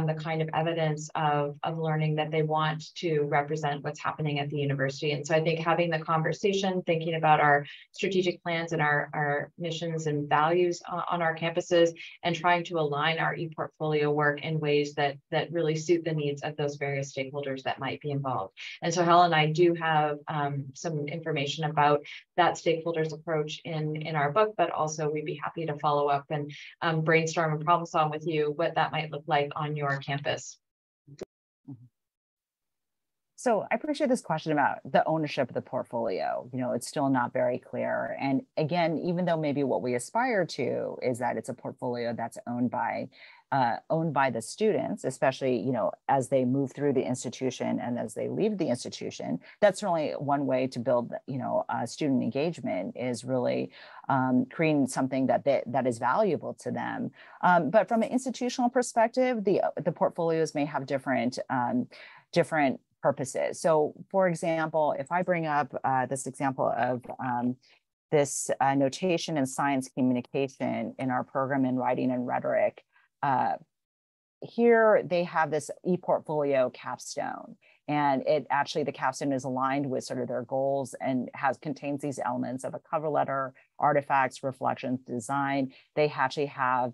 Speaker 3: the kind of evidence of learning that they want to represent what's happening at the university. And so I think having the conversation, thinking about our strategic plans and our missions and values on our campuses, and trying to align our ePortfolio work in ways that really suit the needs of those various stakeholders that might be involved. And so Helen and I do have some information about that stakeholders approach in our book, but also we'd be happy to follow up and brainstorm and problem solve with you what that might look like on your campus.
Speaker 2: So I appreciate this question about the ownership of the portfolio. It's still not very clear. And again, even though maybe what we aspire to is that it's a portfolio that's owned by the students, especially, as they move through the institution and as they leave the institution, that's certainly one way to build, student engagement, is really creating something that is valuable to them. But from an institutional perspective, the portfolios may have different purposes. So for example, if I bring up this example of this notation in science communication in our program in writing and rhetoric, here they have this ePortfolio capstone, and the capstone is aligned with sort of their goals and contains these elements of a cover letter, artifacts, reflections, design. They actually have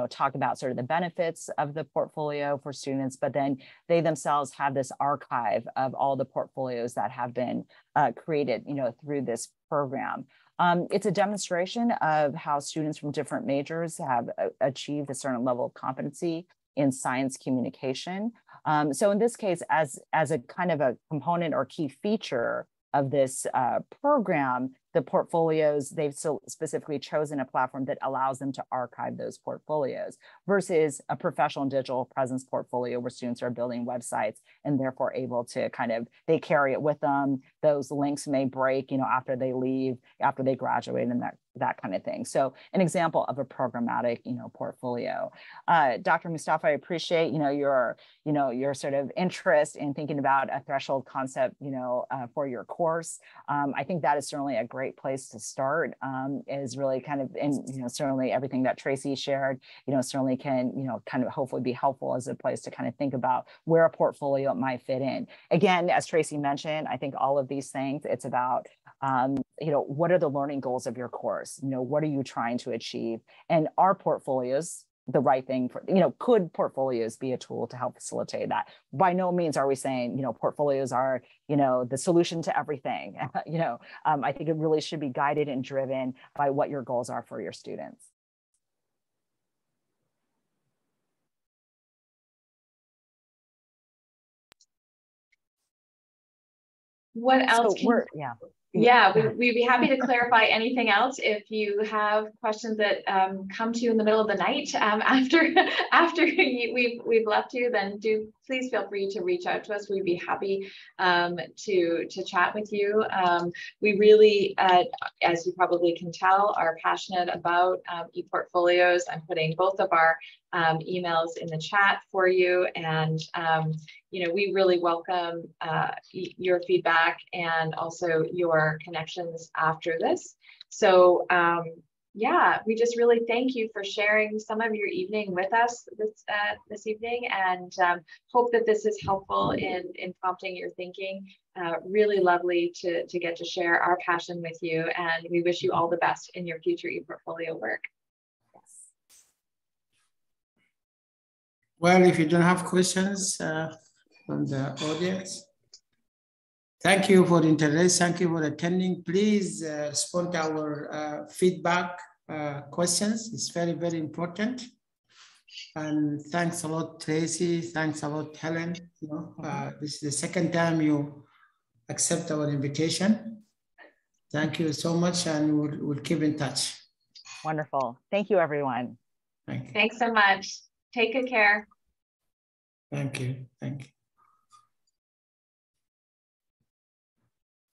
Speaker 2: talk about sort of the benefits of the portfolio for students, but then they themselves have this archive of all the portfolios that have been created, through this program. It's a demonstration of how students from different majors have achieved a certain level of competency in science communication. So in this case, as a kind of a component or key feature of this program, the portfolios, they've so specifically chosen a platform that allows them to archive those portfolios versus a professional digital presence portfolio where students are building websites and therefore able to kind of, they carry it with them. Those links may break, you know, after they leave, after they graduate, and that kind of thing. So an example of a programmatic, you know, portfolio. Dr. Mustafa, I appreciate, you know, your sort of interest in thinking about a threshold concept, you know, for your course. I think that is certainly a great place to start, is really kind of, and, you know, certainly everything that Tracy shared, you know, certainly can, you know, kind of hopefully be helpful as a place to kind of think about where a portfolio might fit in. Again, as Tracy mentioned, I think all of these things, it's about, you know, what are the learning goals of your course? You know, what are you trying to achieve? And are portfolios the right thing for, you know, could portfolios be a tool to help facilitate that? By no means are we saying, you know, portfolios are, you know, the solution to everything. You know, I think it really should be guided and driven by what your goals are for your students.
Speaker 3: What else?
Speaker 2: So
Speaker 3: we'd be happy to clarify anything else if you have questions that come to you in the middle of the night after we've left you. Then please feel free to reach out to us. We'd be happy to chat with you. We really, as you probably can tell, are passionate about ePortfolios. I'm putting both of our emails in the chat for you, and you know, we really welcome your feedback and also your connections after this. So yeah, we just really thank you for sharing some of your evening with us this evening, and hope that this is helpful in prompting your thinking. Really lovely to get to share our passion with you, and we wish you all the best in your future ePortfolio work.
Speaker 1: Well, if you don't have questions from the audience, thank you for the interest. Thank you for attending. Please respond to our feedback questions. It's very, very important. And thanks a lot, Tracy. Thanks a lot, Helen. You know, this is the second time you accept our invitation. Thank you so much, and we'll keep in touch.
Speaker 2: Wonderful. Thank you, everyone.
Speaker 1: Thank you.
Speaker 3: Thanks so much. Take good care.
Speaker 1: Thank you. Thank you.